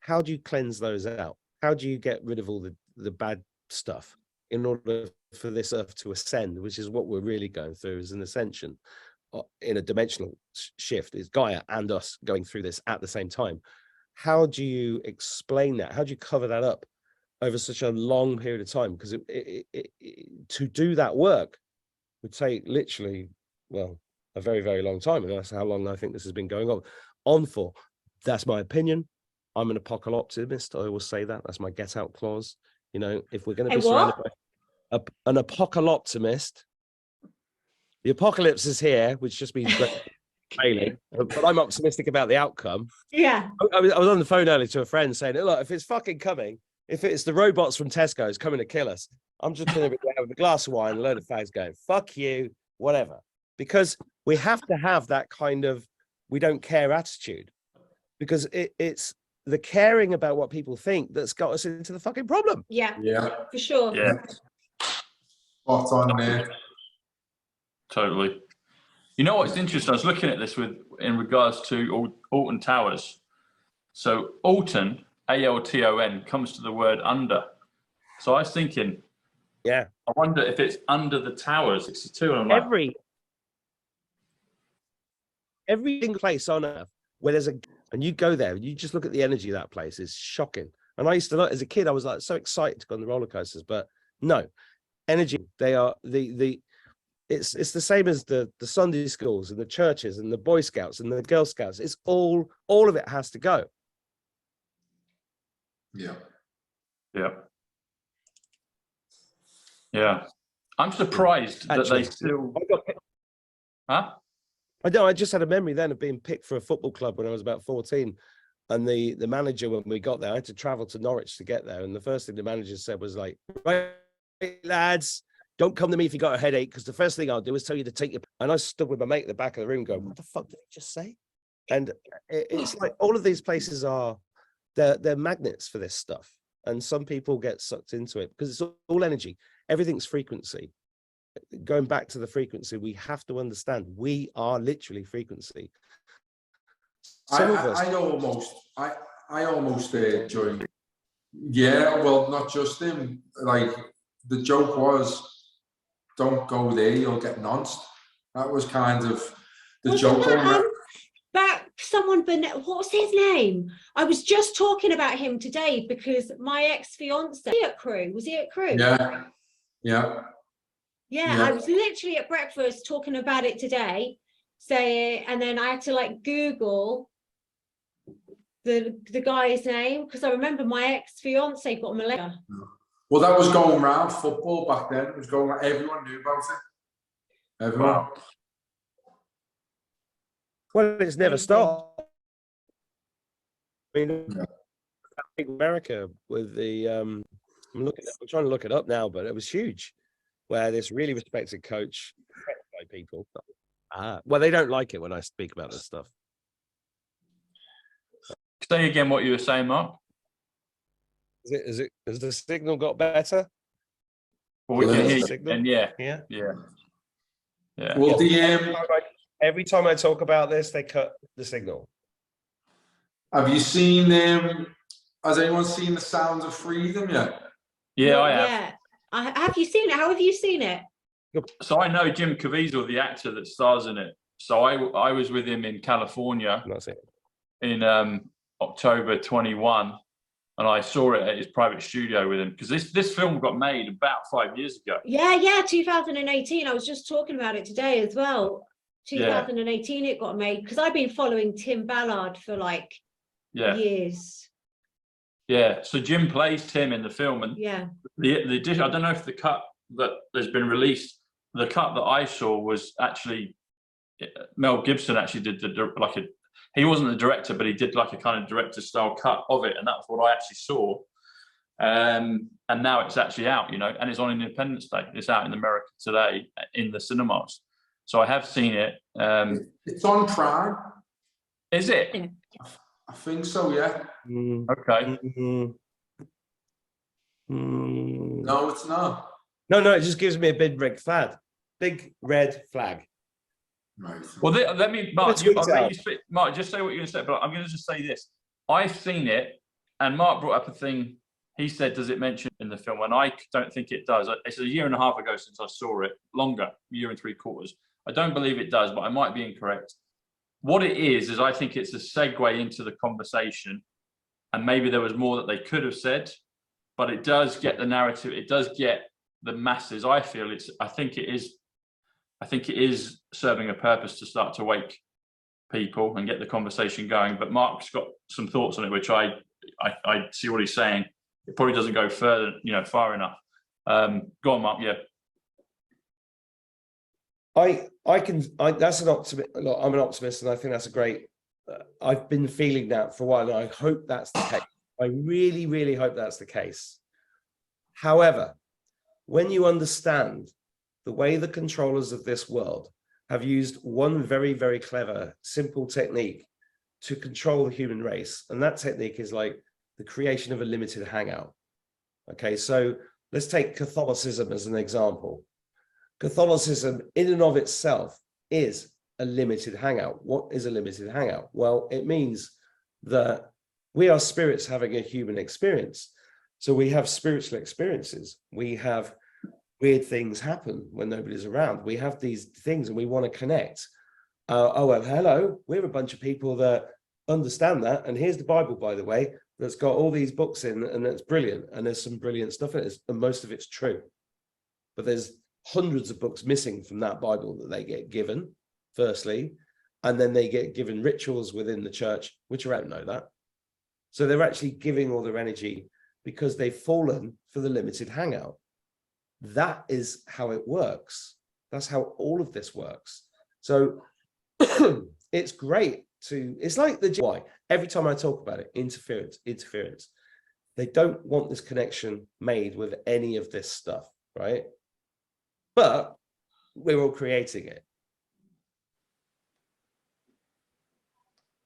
how do you cleanse those out? How do you get rid of all the bad stuff in order for this earth to ascend, which is what we're really going through, is an ascension in a dimensional shift. Is Gaia and us going through this at the same time? How do you explain that? How do you cover that up over such a long period of time? Because to do that work would take literally, well, a very, very long time. And that's how long I think this has been going on for. That's my opinion. I'm an apocalyptimist. I always say that. That's my get out clause. You know, if we're going to be surrounded by an apocalyptimist, the apocalypse is here, which just means failing, but I'm optimistic about the outcome. Yeah. I was on the phone earlier to a friend saying, look, if it's fucking coming, if it's the robots from Tesco's coming to kill us, I'm just going to be there with a glass of wine, a load of fags going, fuck you, whatever. Because we have to have that kind of we don't care attitude, because it's the caring about what people think that's got us into the fucking problem. Yeah. Yeah. For sure. Yeah. Spot on there. Totally. You know what's interesting? I was looking at this in regards to Alton Towers. So Alton, ALTON, comes to the word under. So I was thinking, Yeah. I wonder if it's under the towers 62. And I'm like, every single place on earth where there's and you go there and you just look at the energy of that place, is shocking. And I used to look as a kid, I was like so excited to go on the roller coasters, but no, energy, they are it's the same as the Sunday schools and the churches and the Boy Scouts and the Girl Scouts. It's all of it has to go. Yeah. yeah. Yeah. I'm surprised that they still... Huh? I know, I just had a memory then of being picked for a football club when I was about 14. And the manager, when we got there, I had to travel to Norwich to get there. And the first thing the manager said was like, right, lads, don't come to me if you got a headache, because the first thing I'll do is tell you to take your... And I stood with my mate at the back of the room going, what the fuck did he just say? And it's like all of these places are, they're magnets for this stuff. And some people get sucked into it because it's all energy. Everything's frequency. Going back to the frequency, we have to understand we are literally frequency. I almost joined. Yeah, well, not just him. Like, the joke was, don't go there, you'll get nonced. That was kind of the joke. That someone, what's his name? I was just talking about him today because my ex-fiance, was he at Crew? Yeah, yeah. Yeah, I was literally at breakfast talking about it today, and then I had to like Google the guy's name because I remember my ex-fiance got malaria. Well, that was going around football back then. It was going around, everyone knew about it. Everyone. Wow. Well, it's never stopped. I mean, I think America with the I'm trying to look it up now, but it was huge, where this really respected coach by people. Well, they don't like it when I speak about this stuff. Say again what you were saying, Mark. Has the signal got better? Well, we can hear you. And yeah. Well, every time I talk about this, they cut the signal. Have you seen has anyone seen The Sounds of Freedom yet? Yeah, I have. Yeah. Have you seen it? How have you seen it? So I know Jim Caviezel, the actor that stars in it. So I was with him in California in October 21, and I saw it at his private studio with him because this film got made about 5 years ago. Yeah, 2018. I was just talking about it today as well. 2018 it got made because I've been following Tim Ballard for like years. Yeah, so Jim plays Tim in the film, and the dish. I don't know if the cut that has been released, the cut that I saw was actually Mel Gibson actually did he wasn't the director, but he did like a kind of director style cut of it, and that's what I actually saw. And now it's actually out, and it's on Independence Day. It's out in America today in the cinemas. So I have seen it. It's on Prime. Is it? I think so, yeah. Okay. No, it's not. No, it just gives me a big red flag. Big red flag. Right. Well, let me, Mark, Mark, just say what you're going to say, but I'm going to just say this. I've seen it, And Mark brought up a thing. He said, does it mention in the film? And I don't think it does. It's a year and a half ago since I saw it, longer, a year and 3/4. I don't believe it does, but I might be incorrect. What it is I think it's a segue into the conversation. And maybe there was more that they could have said, but it does get the narrative. It does get the masses. I think it is serving a purpose to start to wake people and get the conversation going. But Mark's got some thoughts on it, which I see what he's saying. It probably doesn't go further, far enough. Go on, Mark. Yeah. That's an optimist. I'm an optimist, and I think that's a great. I've been feeling that for a while, and I hope that's the case. I really, really hope that's the case. However, when you understand the way the controllers of this world have used one very, very clever, simple technique to control the human race, and that technique is like the creation of a limited hangout. Okay, so let's take Catholicism as an example. Catholicism in and of itself is a limited hangout. What is a limited hangout? Well, it means that we are spirits having a human experience. So we have spiritual experiences. We have weird things happen when nobody's around. We have these things and we want to connect. Oh, well, hello, we're a bunch of people that understand that. And here's the Bible, by the way, that's got all these books in, and that's brilliant. And there's some brilliant stuff in it, and most of it's true. But there's hundreds of books missing from that Bible that they get given, firstly, and then they get given rituals within the church, which I don't know that. So they're actually giving all their energy because they've fallen for the limited hangout. That is how it works. That's how all of this works. So it's great to, it's like the why. Every time I talk about it, interference. They don't want this connection made with any of this stuff, right? But we're all creating it.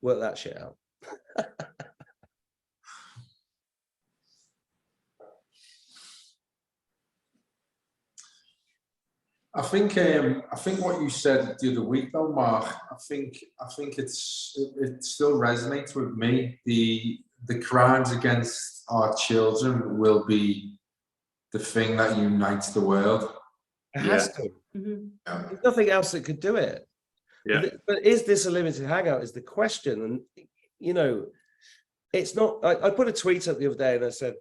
Work that shit out. I think what you said the other week though, Mark, I think it still resonates with me. The crimes against our children will be the thing that unites the world. It has to. Mm-hmm. There's nothing else that could do it. Yeah. But is this a limited hangout is the question. And, it's not, I put a tweet up the other day and I said,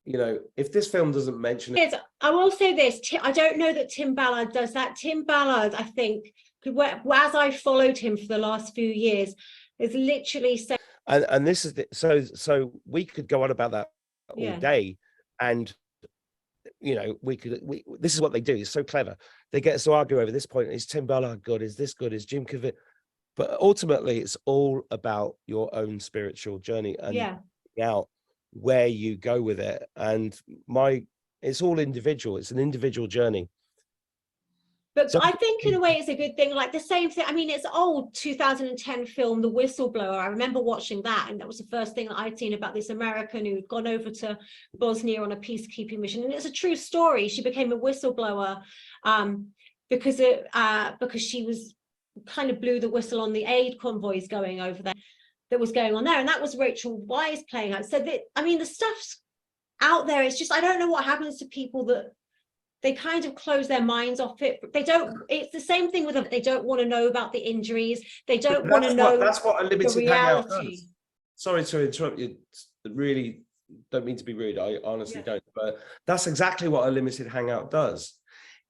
if this film doesn't mention it. I will say this, I don't know that Tim Ballard does that. Tim Ballard, I think, as I followed him for the last few years, is literally saying. And this is so we could go on about that all day, and this is what they do. It's so clever. They get us to argue over this point. Is Tim Ballard good? Is this good? Is Jim Cavett? But ultimately, it's all about your own spiritual journey and out where you go with it. And it's all individual. It's an individual journey. But so, I think in a way it's a good thing. Like the same thing. I mean, it's old 2010 film, The Whistleblower. I remember watching that, and that was the first thing that I'd seen about this American who'd gone over to Bosnia on a peacekeeping mission. And it's a true story. She became a whistleblower because she was kind of blew the whistle on the aid convoys going over there that was going on there. And that was Rachel Weisz playing out. So that, I mean, the stuff's out there. It's just, I don't know what happens to people that they kind of close their minds off it. They don't, it's the same thing with them. They don't want to know about the injuries. They don't want to know. That's what a limited hangout does. Sorry to interrupt you. Really don't mean to be rude. I honestly don't. But that's exactly what a limited hangout does.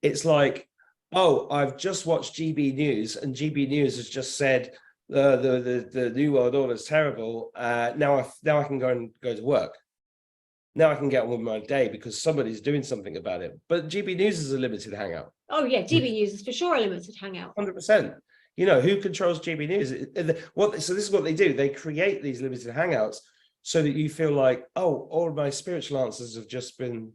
It's like, oh, I've just watched GB News, and GB News has just said the New World Order is terrible. Now I can go to work. Now I can get on with my day because somebody's doing something about it. But GB News is a limited hangout. Oh yeah, GB News is for sure a limited hangout. 100%. Who controls GB News? So this is what they do. They create these limited hangouts so that you feel like, oh, all of my spiritual questions have just been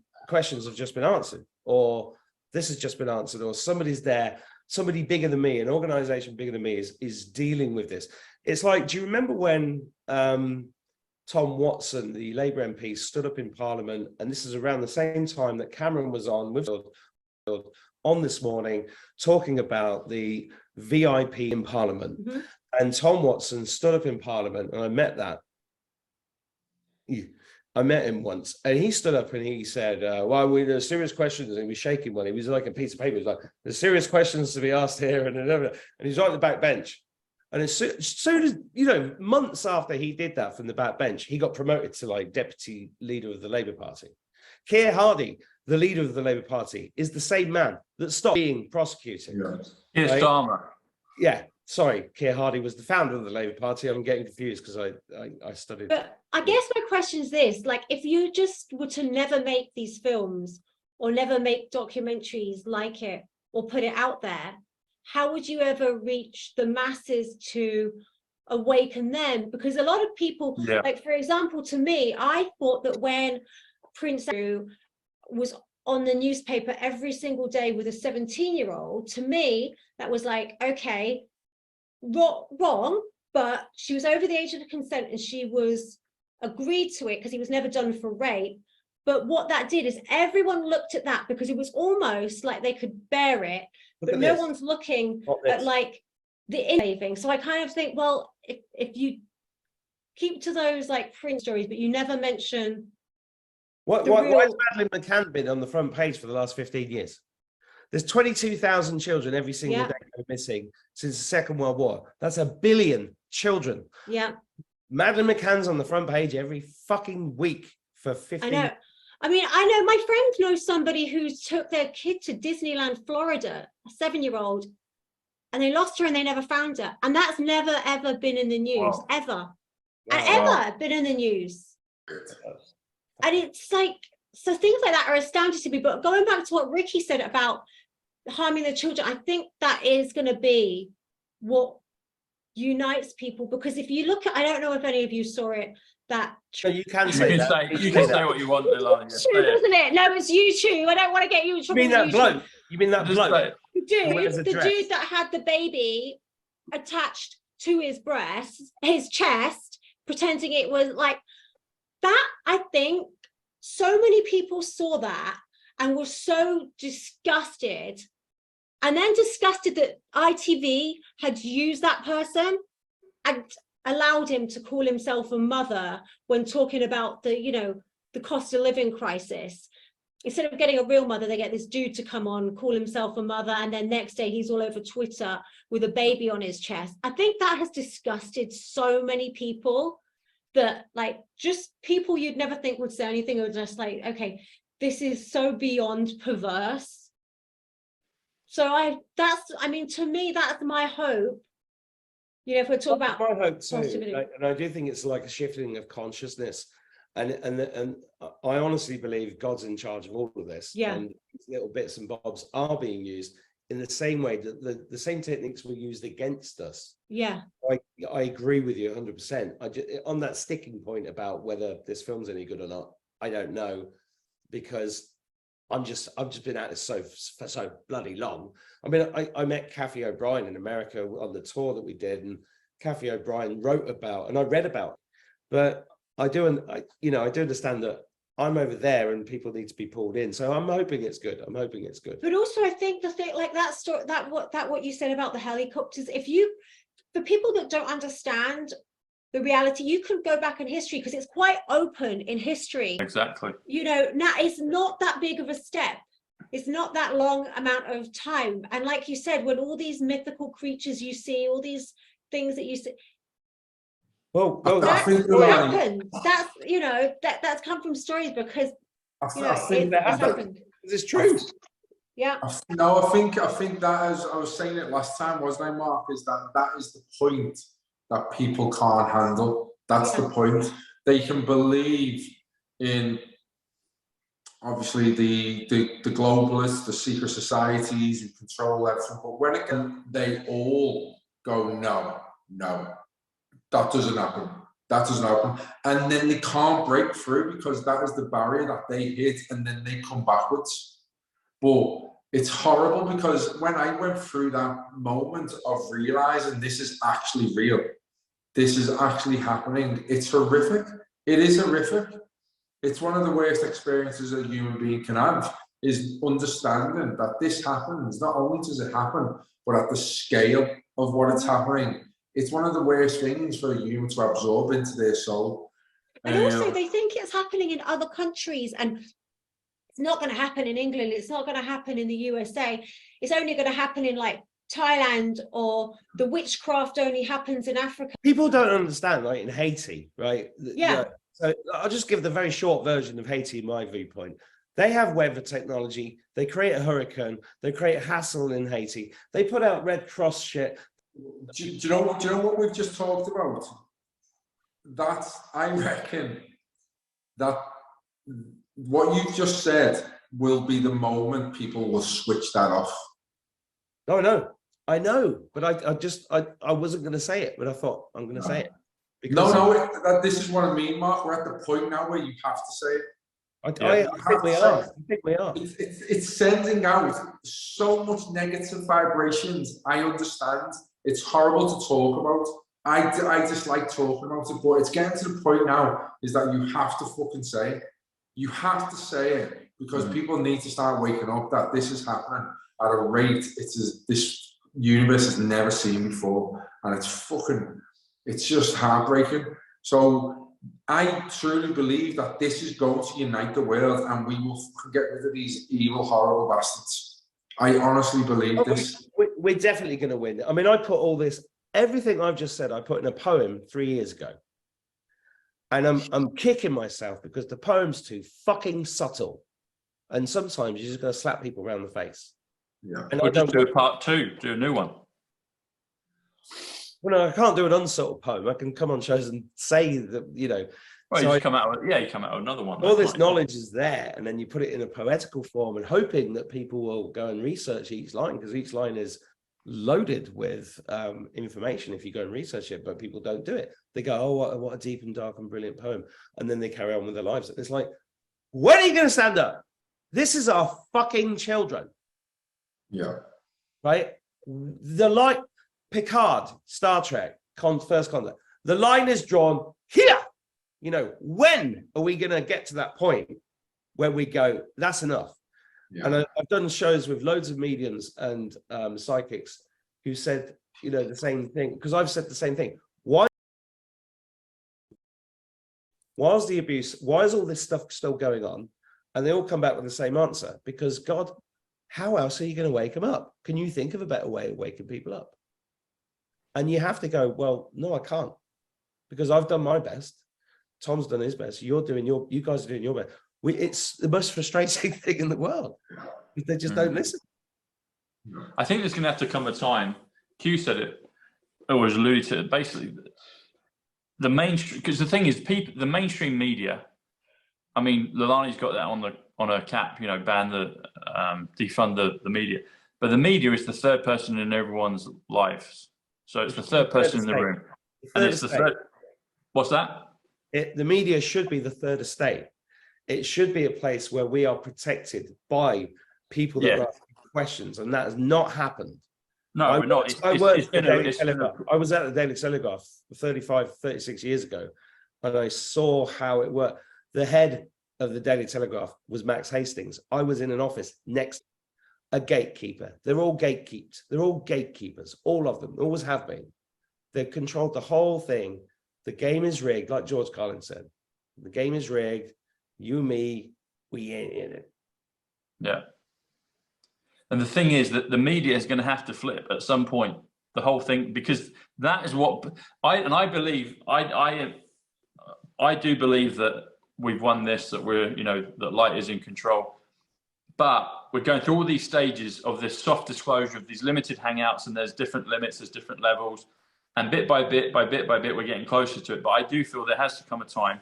answered, or this has just been answered, or somebody's there, somebody bigger than me, an organization bigger than me is dealing with this. It's like, do you remember when Tom Watson, the Labour MP, stood up in Parliament, and this is around the same time that Cameron was on this morning talking about the VIP in Parliament. And Tom Watson stood up in Parliament, and I met that. I met him once, and he stood up and he said, well, there's serious questions, and he was shaking one. He was like a piece of paper. He was like, there's serious questions to be asked here, and he's right at the back bench. And as soon as, you know, months after he did that from the back bench, he got promoted to like deputy leader of the Labour Party. Keir Hardie, the leader of the Labour Party, is the same man that stopped being prosecuted. Here's right? Dharma. Yeah, sorry, Keir Hardie was the founder of the Labour Party. I'm getting confused because I studied. But I guess my question is this: like, if you just were to never make these films or never make documentaries like it or put it out there, how would you ever reach the masses to awaken them? Because a lot of people, like, for example, to me, I thought that when Prince Andrew was on the newspaper every single day with a 17-year-old, to me, that was like, okay, wrong, but she was over the age of consent and she was agreed to it because he was never done for rape. But what that did is everyone looked at that because it was almost like they could bear it, but no one's looking at like the saving. So I kind of think, well, if you keep to those like Prince stories, but you never mention why has Madeleine McCann been on the front page for the last 15 years? There's 22,000 children every single day missing since the Second World War. That's 1 billion children. Yeah. Madeleine McCann's on the front page every fucking week for 15 years. I know. I mean, I know my friend knows somebody who took their kid to Disneyland, Florida, a 7-year-old, and they lost her and they never found her. And that's never, ever been in the news, ever. And ever been in the news. And it's like, so things like that are astounding to me. But going back to what Ricky said about harming the children, I think that is going to be what unites people. Because if you look at, I don't know if any of you saw it, that so you can say what you want, Leilani. It's true, isn't it? No, it's YouTube. I don't want to get you in trouble. You mean that bloke? You mean that bloke? The dude that had the baby attached to his breast, his chest, pretending it was like that. I think so many people saw that and were so disgusted, and then disgusted that ITV had used that person and allowed him to call himself a mother when talking about the, you know, the cost of living crisis. Instead of getting a real mother, they get this dude to come on, call himself a mother, and then next day he's all over Twitter with a baby on his chest. I think that has disgusted so many people, that like just people you'd never think would say anything, or just like, okay, this is so beyond perverse. So I mean, to me, that's my hope. You know, if we're talking about my hope too, and I do think it's like a shifting of consciousness, and I honestly believe God's in charge of all of this. Yeah. And little bits and bobs are being used in the same way that the same techniques were used against us. Yeah. I agree with you 100%. On that sticking point about whether this film's any good or not, I don't know, because I've just been at this for so bloody long. I mean, I met Kathy O'Brien in America on the tour that we did, and Kathy O'Brien wrote about, and I read about it. But I do understand that I'm over there and people need to be pulled in. So I'm hoping it's good. I'm hoping it's good. But also I think the thing, like that story, what you said about the helicopters, for people that don't understand the reality, you can go back in history because it's quite open in history. Exactly. You know, now it's not that big of a step. It's not that long amount of time. And like you said, when all these mythical creatures you see, all these things that you see, that's happened. That's, you know, that's come from stories because it's happened. It's true. Yeah. No, I think that, as I was saying it last time, wasn't I, Mark, is that is the point that people can't handle. That's the point. They can believe in, obviously, the globalists, the secret societies who control everything, but when again they all go, no, that doesn't happen. That doesn't happen. And then they can't break through because that is the barrier that they hit, and then they come backwards. But it's horrible because when I went through that moment of realizing this is actually real, this is actually happening, it's horrific. It is horrific. It's one of the worst experiences a human being can have, is understanding that this happens. Not only does it happen, but at the scale of what it's happening. It's one of the worst things for a human to absorb into their soul. And also they think it's happening in other countries, and it's not going to happen in England. It's not going to happen in the USA. It's only going to happen in like Thailand, or the witchcraft only happens in Africa. People don't understand, like in Haiti, right? Yeah. So I'll just give the very short version of Haiti, my viewpoint. They have weather technology. They create a hurricane. They create hassle in Haiti. They put out Red Cross shit. Do you know what we've just talked about? I reckon that what you've just said will be the moment people will switch that off. No, I know, but I wasn't going to say it, but I thought I'm going to say it. Because this is what I mean, Mark. We're at the point now where you have to say it. I think we are. I think we are. It's sending out so much negative vibrations. I understand. It's horrible to talk about. I just like talking about it, but it's getting to the point now is that you have to fucking say it. You have to say it, because people need to start waking up that this is happening at a rate this universe has never seen before, and it's just heartbreaking. So I truly believe that this is going to unite the world, and we will get rid of these evil, horrible bastards. I honestly believe this. We're definitely going to win. I mean, I put all this, everything I've just said, I put in a poem 3 years ago. And I'm kicking myself because the poem's too fucking subtle. And sometimes you're just going to slap people around the face. Yeah. And I don't do a part 2, do a new one. Well, no, I can't do an unsubtle poem. I can come on shows and say that, you know. Well, so you come out with another one. All this knowledge is there, and then you put it in a poetical form and hoping that people will go and research each line, because each line is loaded with information if you go and research it, but people don't do it. They go, oh, what a deep and dark and brilliant poem. And then they carry on with their lives. It's like, when are you going to stand up? This is our fucking children. Yeah. Right? The light, Picard, Star Trek, First Contact, the line is drawn here. You know, when are we going to get to that point where we go, that's enough? Yeah. And I've done shows with loads of mediums and psychics who said, you know, the same thing, because I've said the same thing. Why is the abuse? Why is all this stuff still going on? And they all come back with the same answer, because God, how else are you going to wake them up? Can you think of a better way of waking people up? And you have to go, well, no, I can't, because I've done my best. Tom's done his best. You guys are doing your best. It's the most frustrating thing in the world. They just don't listen. I think there's going to have to come a time. Q said it, always alluded to it. Basically, the mainstream, because the thing is, the mainstream media. I mean, Leilani's got that on her cap. You know, ban defund the media. But the media is the third person in everyone's lives. So it's the third person in the room, and it's the third. What's that? The media should be the third estate. It should be a place where we are protected by people that are asking questions, and that has not happened. No, we're not. I was at the Daily Telegraph 36 years ago, and I saw how it worked. The head of the Daily Telegraph was Max Hastings. I was in an office next, a gatekeeper. They're all gatekeepers. They're all gatekeepers. All of them always have been. They've controlled the whole thing. The game is rigged, like George Carlin said. The game is rigged. You, me, we ain't in it. Yeah. And the thing is that the media is going to have to flip at some point, the whole thing, because that is what I believe. I do believe that we've won this, that we're, you know, that light is in control. But we're going through all these stages of this soft disclosure of these limited hangouts, and there's different limits, there's different levels. And bit by bit, we're getting closer to it. But I do feel there has to come a time,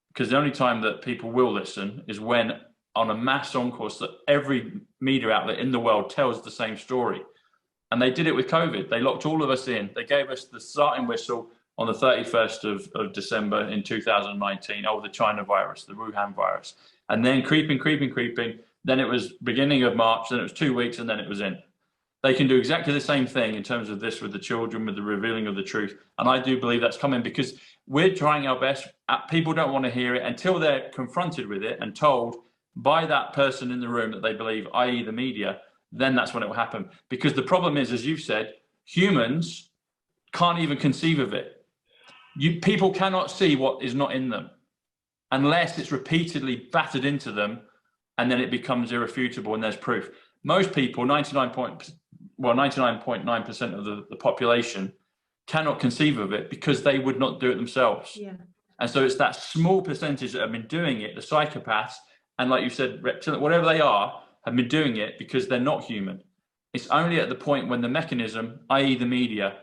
because the only time that people will listen is when, on a mass concourse, that every media outlet in the world tells the same story. And they did it with COVID. They locked all of us in. They gave us the starting whistle on the 31st of December in 2019. Oh, the China virus, the Wuhan virus. And then creeping. Then it was beginning of March, then it was 2 weeks, and then it was in. They can do exactly the same thing in terms of this with the children, with the revealing of the truth. And I do believe that's coming, because we're trying our best. People don't want to hear it until they're confronted with it and told by that person in the room that they believe, i.e. the media, then that's when it will happen. Because the problem is, as you've said, humans can't even conceive of it. People cannot see what is not in them. unless it's repeatedly battered into them, and then it becomes irrefutable and there's proof. Most people, 99.9% of the population cannot conceive of it because they would not do it themselves. Yeah. And so it's that small percentage that have been doing it, the psychopaths, and like you said, reptilian, whatever they are, have been doing it because they're not human. It's only at the point when the mechanism, i.e. the media,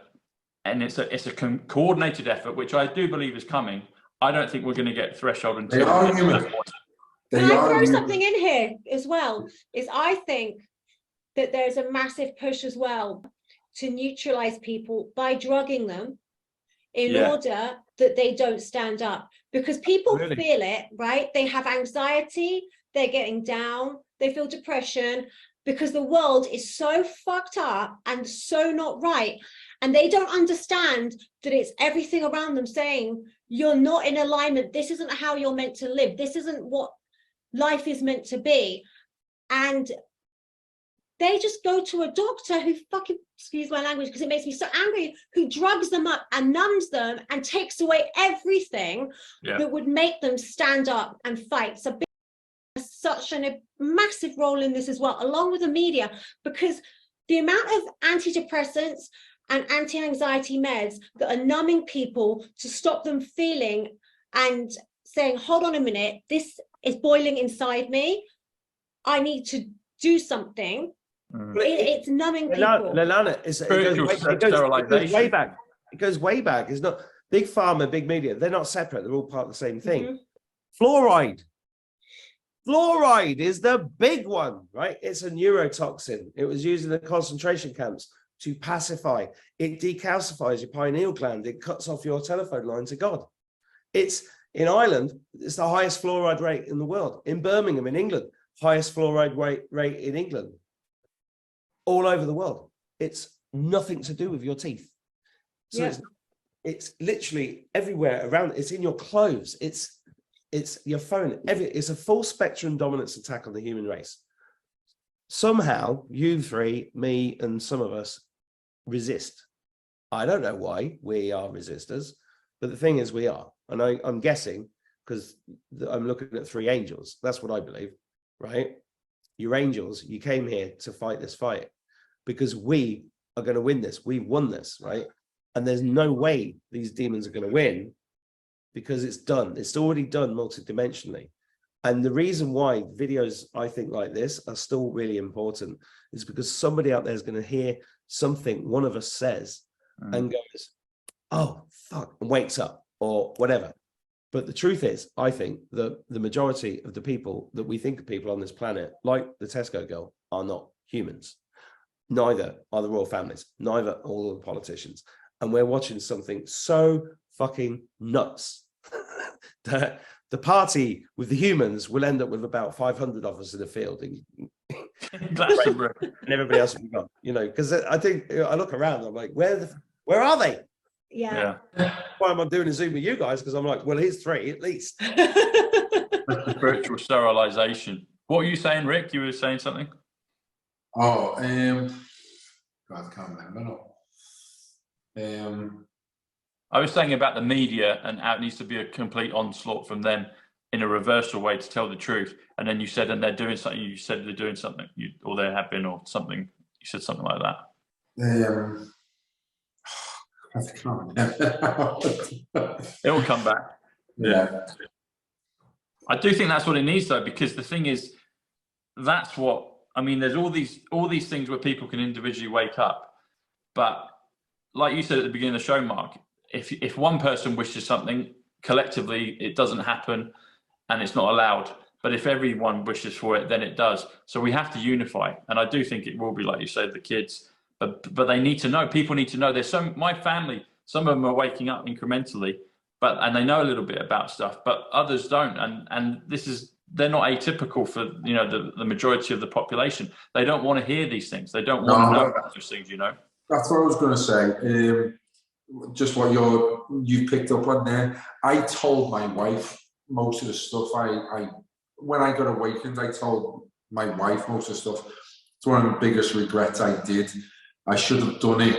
and it's a coordinated effort, which I do believe is coming. I don't think we're going to get threshold until. They are human. Can I throw something in here as well? Is I think that there's a massive push as well to neutralize people by drugging them in order that they don't stand up, because people feel it, right? They have anxiety, they're getting down, they feel depression, because the world is so fucked up and so not right. And they don't understand that it's everything around them saying, you're not in alignment. This isn't how you're meant to live. This isn't what life is meant to be. And they just go to a doctor who fucking, excuse my language because it makes me so angry, who drugs them up and numbs them and takes away everything that would make them stand up and fight. So such a massive role in this as well, along with the media, because the amount of antidepressants and anti-anxiety meds that are numbing people to stop them feeling and saying, hold on a minute, this is boiling inside me, I need to do something. It's numbing people. LEILANI, it goes way back. It goes way back. It's not big pharma, big media. They're not separate. They're all part of the same thing. Fluoride. Fluoride is the big one, right? It's a neurotoxin. It was used in the concentration camps to pacify. It decalcifies your pineal gland. It cuts off your telephone line to God. It's in Ireland. It's the highest fluoride rate in the world. In Birmingham, in England, highest fluoride rate in England. All over the world. It's nothing to do with your teeth. So it's literally everywhere around. It's in your clothes. It's your phone. It's a full spectrum dominance attack on the human race. Somehow you three, me, and some of us resist. I don't know why we are resistors, but the thing is we are. And I'm guessing because I'm looking at three angels. That's what I believe, right? You're angels. You came here to fight this fight because we are going to win this. We've won this, right? And there's no way these demons are going to win because it's done. It's already done multidimensionally. And the reason why videos, I think, like this are still really important is because somebody out there is going to hear something one of us says and goes, oh, fuck, and wakes up or whatever. But the truth is, I think that the majority of the people that we think of people on this planet, like the Tesco girl, are not humans. Neither are the royal families, neither are all the politicians. And we're watching something so fucking nuts that the party with the humans will end up with about 500 of us in the field and everybody else will be gone, you know, because I think I look around, I'm like, where are they? Yeah. Why am I doing a Zoom with you guys? Because I'm like, well, here's three at least. Virtual sterilization. What were you saying, Rick? You were saying something? Oh, God, I can't remember. I was saying about the media and how it needs to be a complete onslaught from them in a reversal way to tell the truth. And then you said, and they're doing something. You said they're doing something, or they have been, or something. You said something like that. I can't remember. It will come back. Yeah. I do think that's what it needs, though, because the thing is, that's what I mean. There's all these things where people can individually wake up, but like you said at the beginning of the show, Mark, if one person wishes something collectively, it doesn't happen, and it's not allowed. But if everyone wishes for it, then it does. So we have to unify, and I do think it will be, like you said, the kids. But they need to know. People need to know. There's my family. Some of them are waking up incrementally, and they know a little bit about stuff, but others don't. And they're not atypical for the majority of the population. They don't want to hear these things. They don't want to know about these things. That's what I was going to say. Just what you picked up on there. I told my wife most of the stuff. When I got awakened, I told my wife most of the stuff. It's one of the biggest regrets I did. I should have done it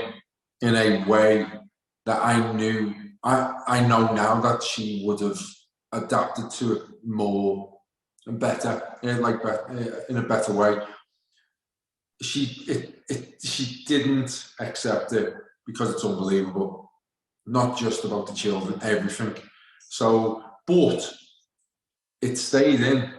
in a way that I knew. I know now that she would have adapted to it more and better, in a better way. She didn't accept it because it's unbelievable, not just about the children, everything. So, but it stayed in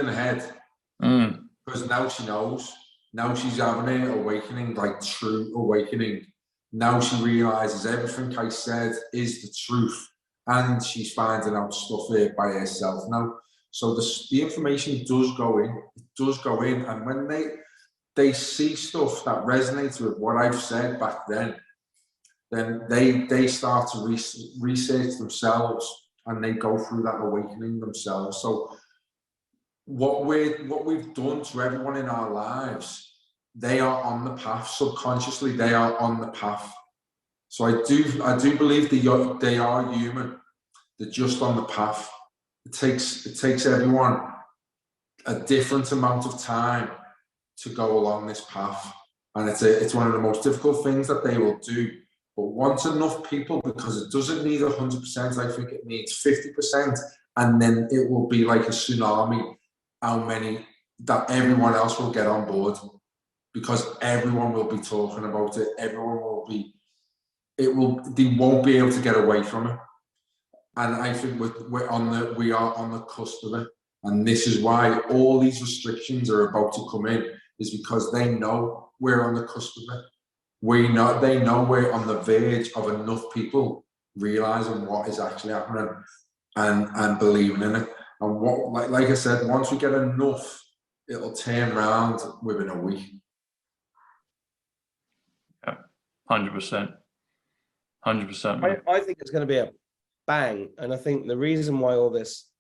her head, because now she knows. Now she's having an awakening, like true awakening. Now she realizes everything I said is the truth, and she's finding out stuff there by herself now. So the information does go in. It does go in, and when they see stuff that resonates with what I've said back then they start to research themselves, and they go through that awakening themselves. So what we've done to everyone in our lives, they are on the path. Subconsciously, they are on the path. So I do believe they are human. They're just on the path. It takes everyone a different amount of time to go along this path, and it's one of the most difficult things that they will do. But once enough people, because it doesn't need 100%, I think it needs 50%, and then it will be like a tsunami. How many that everyone else will get on board, because everyone will be talking about it. Everyone will be. They won't be able to get away from it. And I think we are on the cusp of it. And this is why all these restrictions are about to come in, is because they know we're on the cusp of it. They know we're on the verge of enough people realizing what is actually happening and believing in it. And what, like I said, once we get enough, it'll turn around within a week. Yeah, 100%. 100%. I think it's going to be a bang, and I think the reason why all this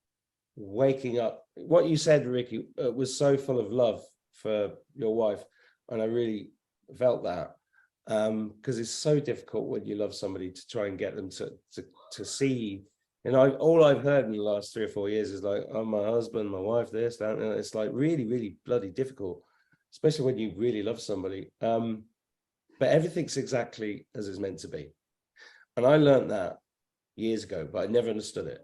waking up, what you said, Ricky, was so full of love for your wife, and I really felt that, because it's so difficult when you love somebody to try and get them to see. And all I've heard in the last 3 or 4 years is like, oh, my husband, my wife, this, that, and it's like really, really bloody difficult, especially when you really love somebody. But everything's exactly as it's meant to be. And I learned that years ago, but I never understood it.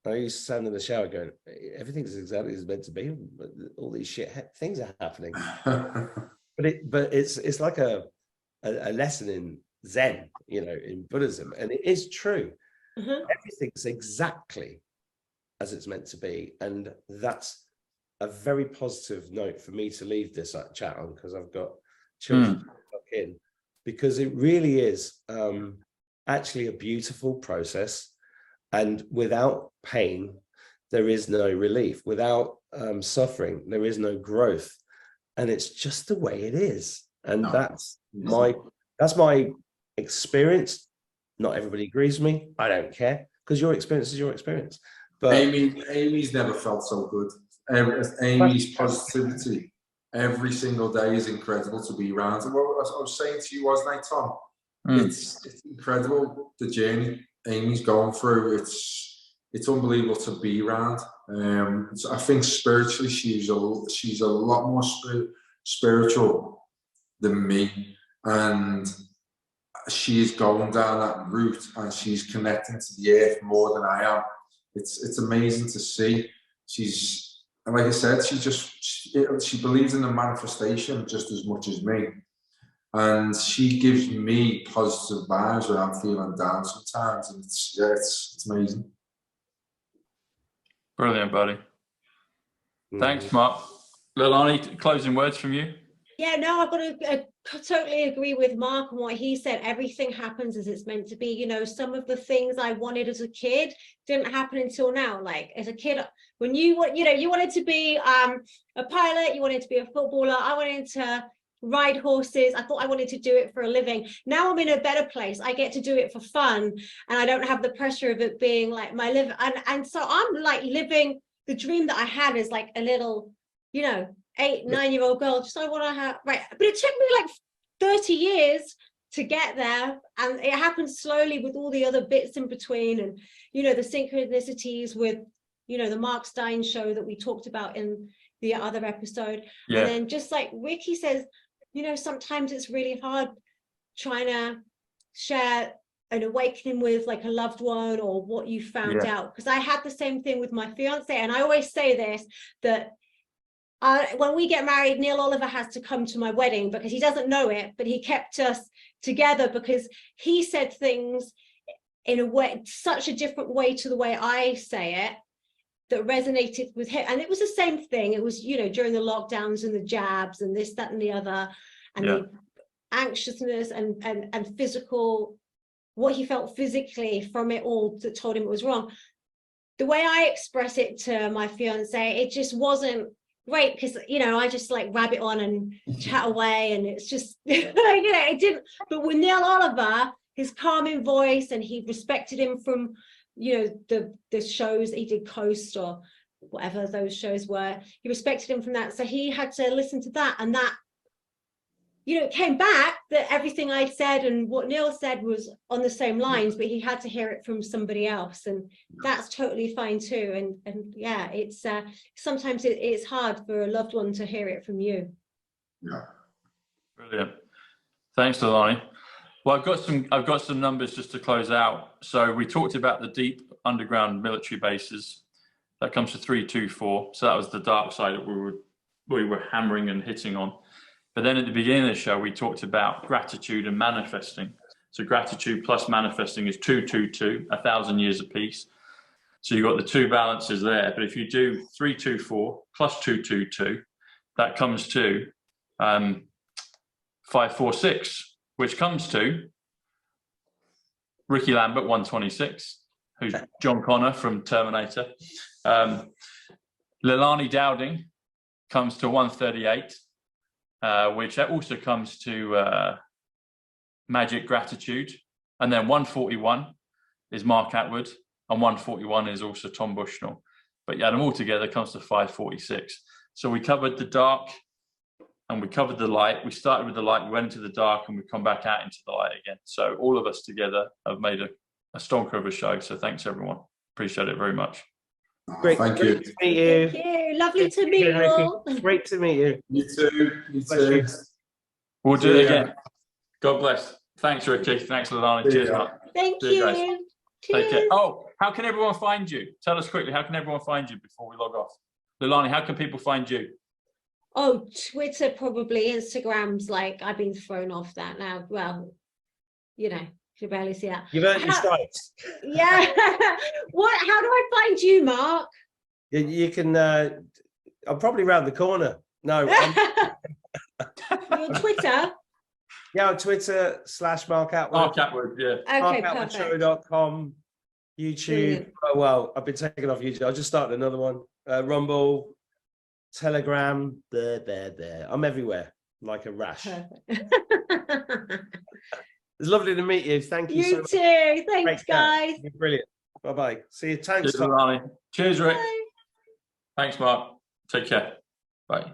I used to stand in the shower going, everything's exactly as it's meant to be. But all these things are happening. but it's like a lesson in Zen, in Buddhism. And it is true. Everything's exactly as it's meant to be, and that's a very positive note for me to leave this chat on, because I've got children in, because it really is actually a beautiful process, and without pain there is no relief. Without suffering there is no growth, and it's just the way it is. And that's my experience. Not everybody agrees with me. I don't care, because your experience is your experience. But Amy's never felt so good. Amy's positivity every single day is incredible to be around. And what I was saying to you, wasn't I, Tom? It's incredible, the journey Amy's going through. It's unbelievable to be around. So I think spiritually she's a lot more spiritual than me, and she's going down that route, and she's connecting to the earth more than I am. It's amazing to see. And like I said, she believes in the manifestation just as much as me, and she gives me positive vibes when I'm feeling down sometimes, and it's amazing. Brilliant, buddy. Thanks, Mark. Leilani, closing words from you? Yeah, no, I've got to totally agree with Mark on what he said. Everything happens as it's meant to be. Some of the things I wanted as a kid didn't happen until now. Like as a kid, when you wanted to be a pilot, you wanted to be a footballer. I wanted to ride horses. I thought I wanted to do it for a living. Now I'm in a better place. I get to do it for fun, and I don't have the pressure of it being like my live. And so I'm like living the dream that I had as like a little, 8, 9-year-old girl. Just I want to have, right. But it took me like 30 years to get there, and it happened slowly with all the other bits in between, and the synchronicities with the Mark Stein show that we talked about in the other episode. And then just like Ricky says, sometimes it's really hard trying to share an awakening with like a loved one, or what you found out? Because I had the same thing with my fiance, and I always say this, that when we get married, Neil Oliver has to come to my wedding, because he doesn't know it, but he kept us together because he said things in a way, such a different way to the way I say it, that resonated with him. And it was the same thing. It was, you know, during the lockdowns and the jabs and this, that, and the other, and the anxiousness and physical, what he felt physically from it all that told him it was wrong. The way I express it to my fiance, it just wasn't great, because, you know, I just like rabbit on and chat away, and it's just, you know, it didn't. But with Neil Oliver, his calming voice, and he respected him from, you know, the shows that he did, Coast or whatever those shows were, he respected him from that. So he had to listen to that, and that, you know, it came back that everything I said and what Neil said was on the same lines, but he had to hear it from somebody else, and that's totally fine too. And yeah, it's sometimes it's hard for a loved one to hear it from you. Yeah. Brilliant. Thanks, Leilani. Well, I've got some numbers just to close out. So we talked about the deep underground military bases. That comes to 324. So that was the dark side that we were hammering and hitting on. But then at the beginning of the show, we talked about gratitude and manifesting. So gratitude plus manifesting is 222, 1,000 years apiece. So you've got the two balances there. But if you do 324 plus 222, that comes to 546, which comes to Rickie Lambert, 126, who's John Connor from Terminator. Leilani Dowding comes to 138. Which also comes to Magic Gratitude. And then 141 is Mark Attwood, and 141 is also Tom Bushnell. But yeah, them all together comes to 546. So we covered the dark and we covered the light. We started with the light, we went into the dark, and we come back out into the light again. So all of us together have made a stonker of a show. So thanks, everyone. Appreciate it very much. Great, Thank you. to meet you. Thank you. Lovely to meet you all. Great to meet you. You too. You Bless too. you. We'll do See it ya. again. God bless. Thanks, Rickie. Thanks, Leilani. Cheers, ya. Mark. Thank See you guys. you. Take care. Cheers. Oh, how can everyone find you? Tell us quickly, how can everyone find you before we log off? Leilani, how can people find you? Oh, Twitter, probably. Instagram's like, I've been thrown off that now. Well, you know, you barely see that. You've earned your stripes. Yeah. How do I find you, Mark? You can, I'm probably round the corner. No, Your Twitter? yeah, on Twitter / Mark Attwood. Mark Attwood, yeah. Okay, perfect. MarkAttwoodshow.com, YouTube. Brilliant. Oh, well, I've been taken off YouTube. I just started another one. Rumble, Telegram, there. I'm everywhere, like a rash. Perfect. It's lovely to meet you. Thank you so You much. too. Great Thanks, chat. guys. You're brilliant. Bye-bye. See you. Thanks, Cheers, Tom. Leilani. Cheers, Rick. Bye. Thanks, Mark. Take care. Bye.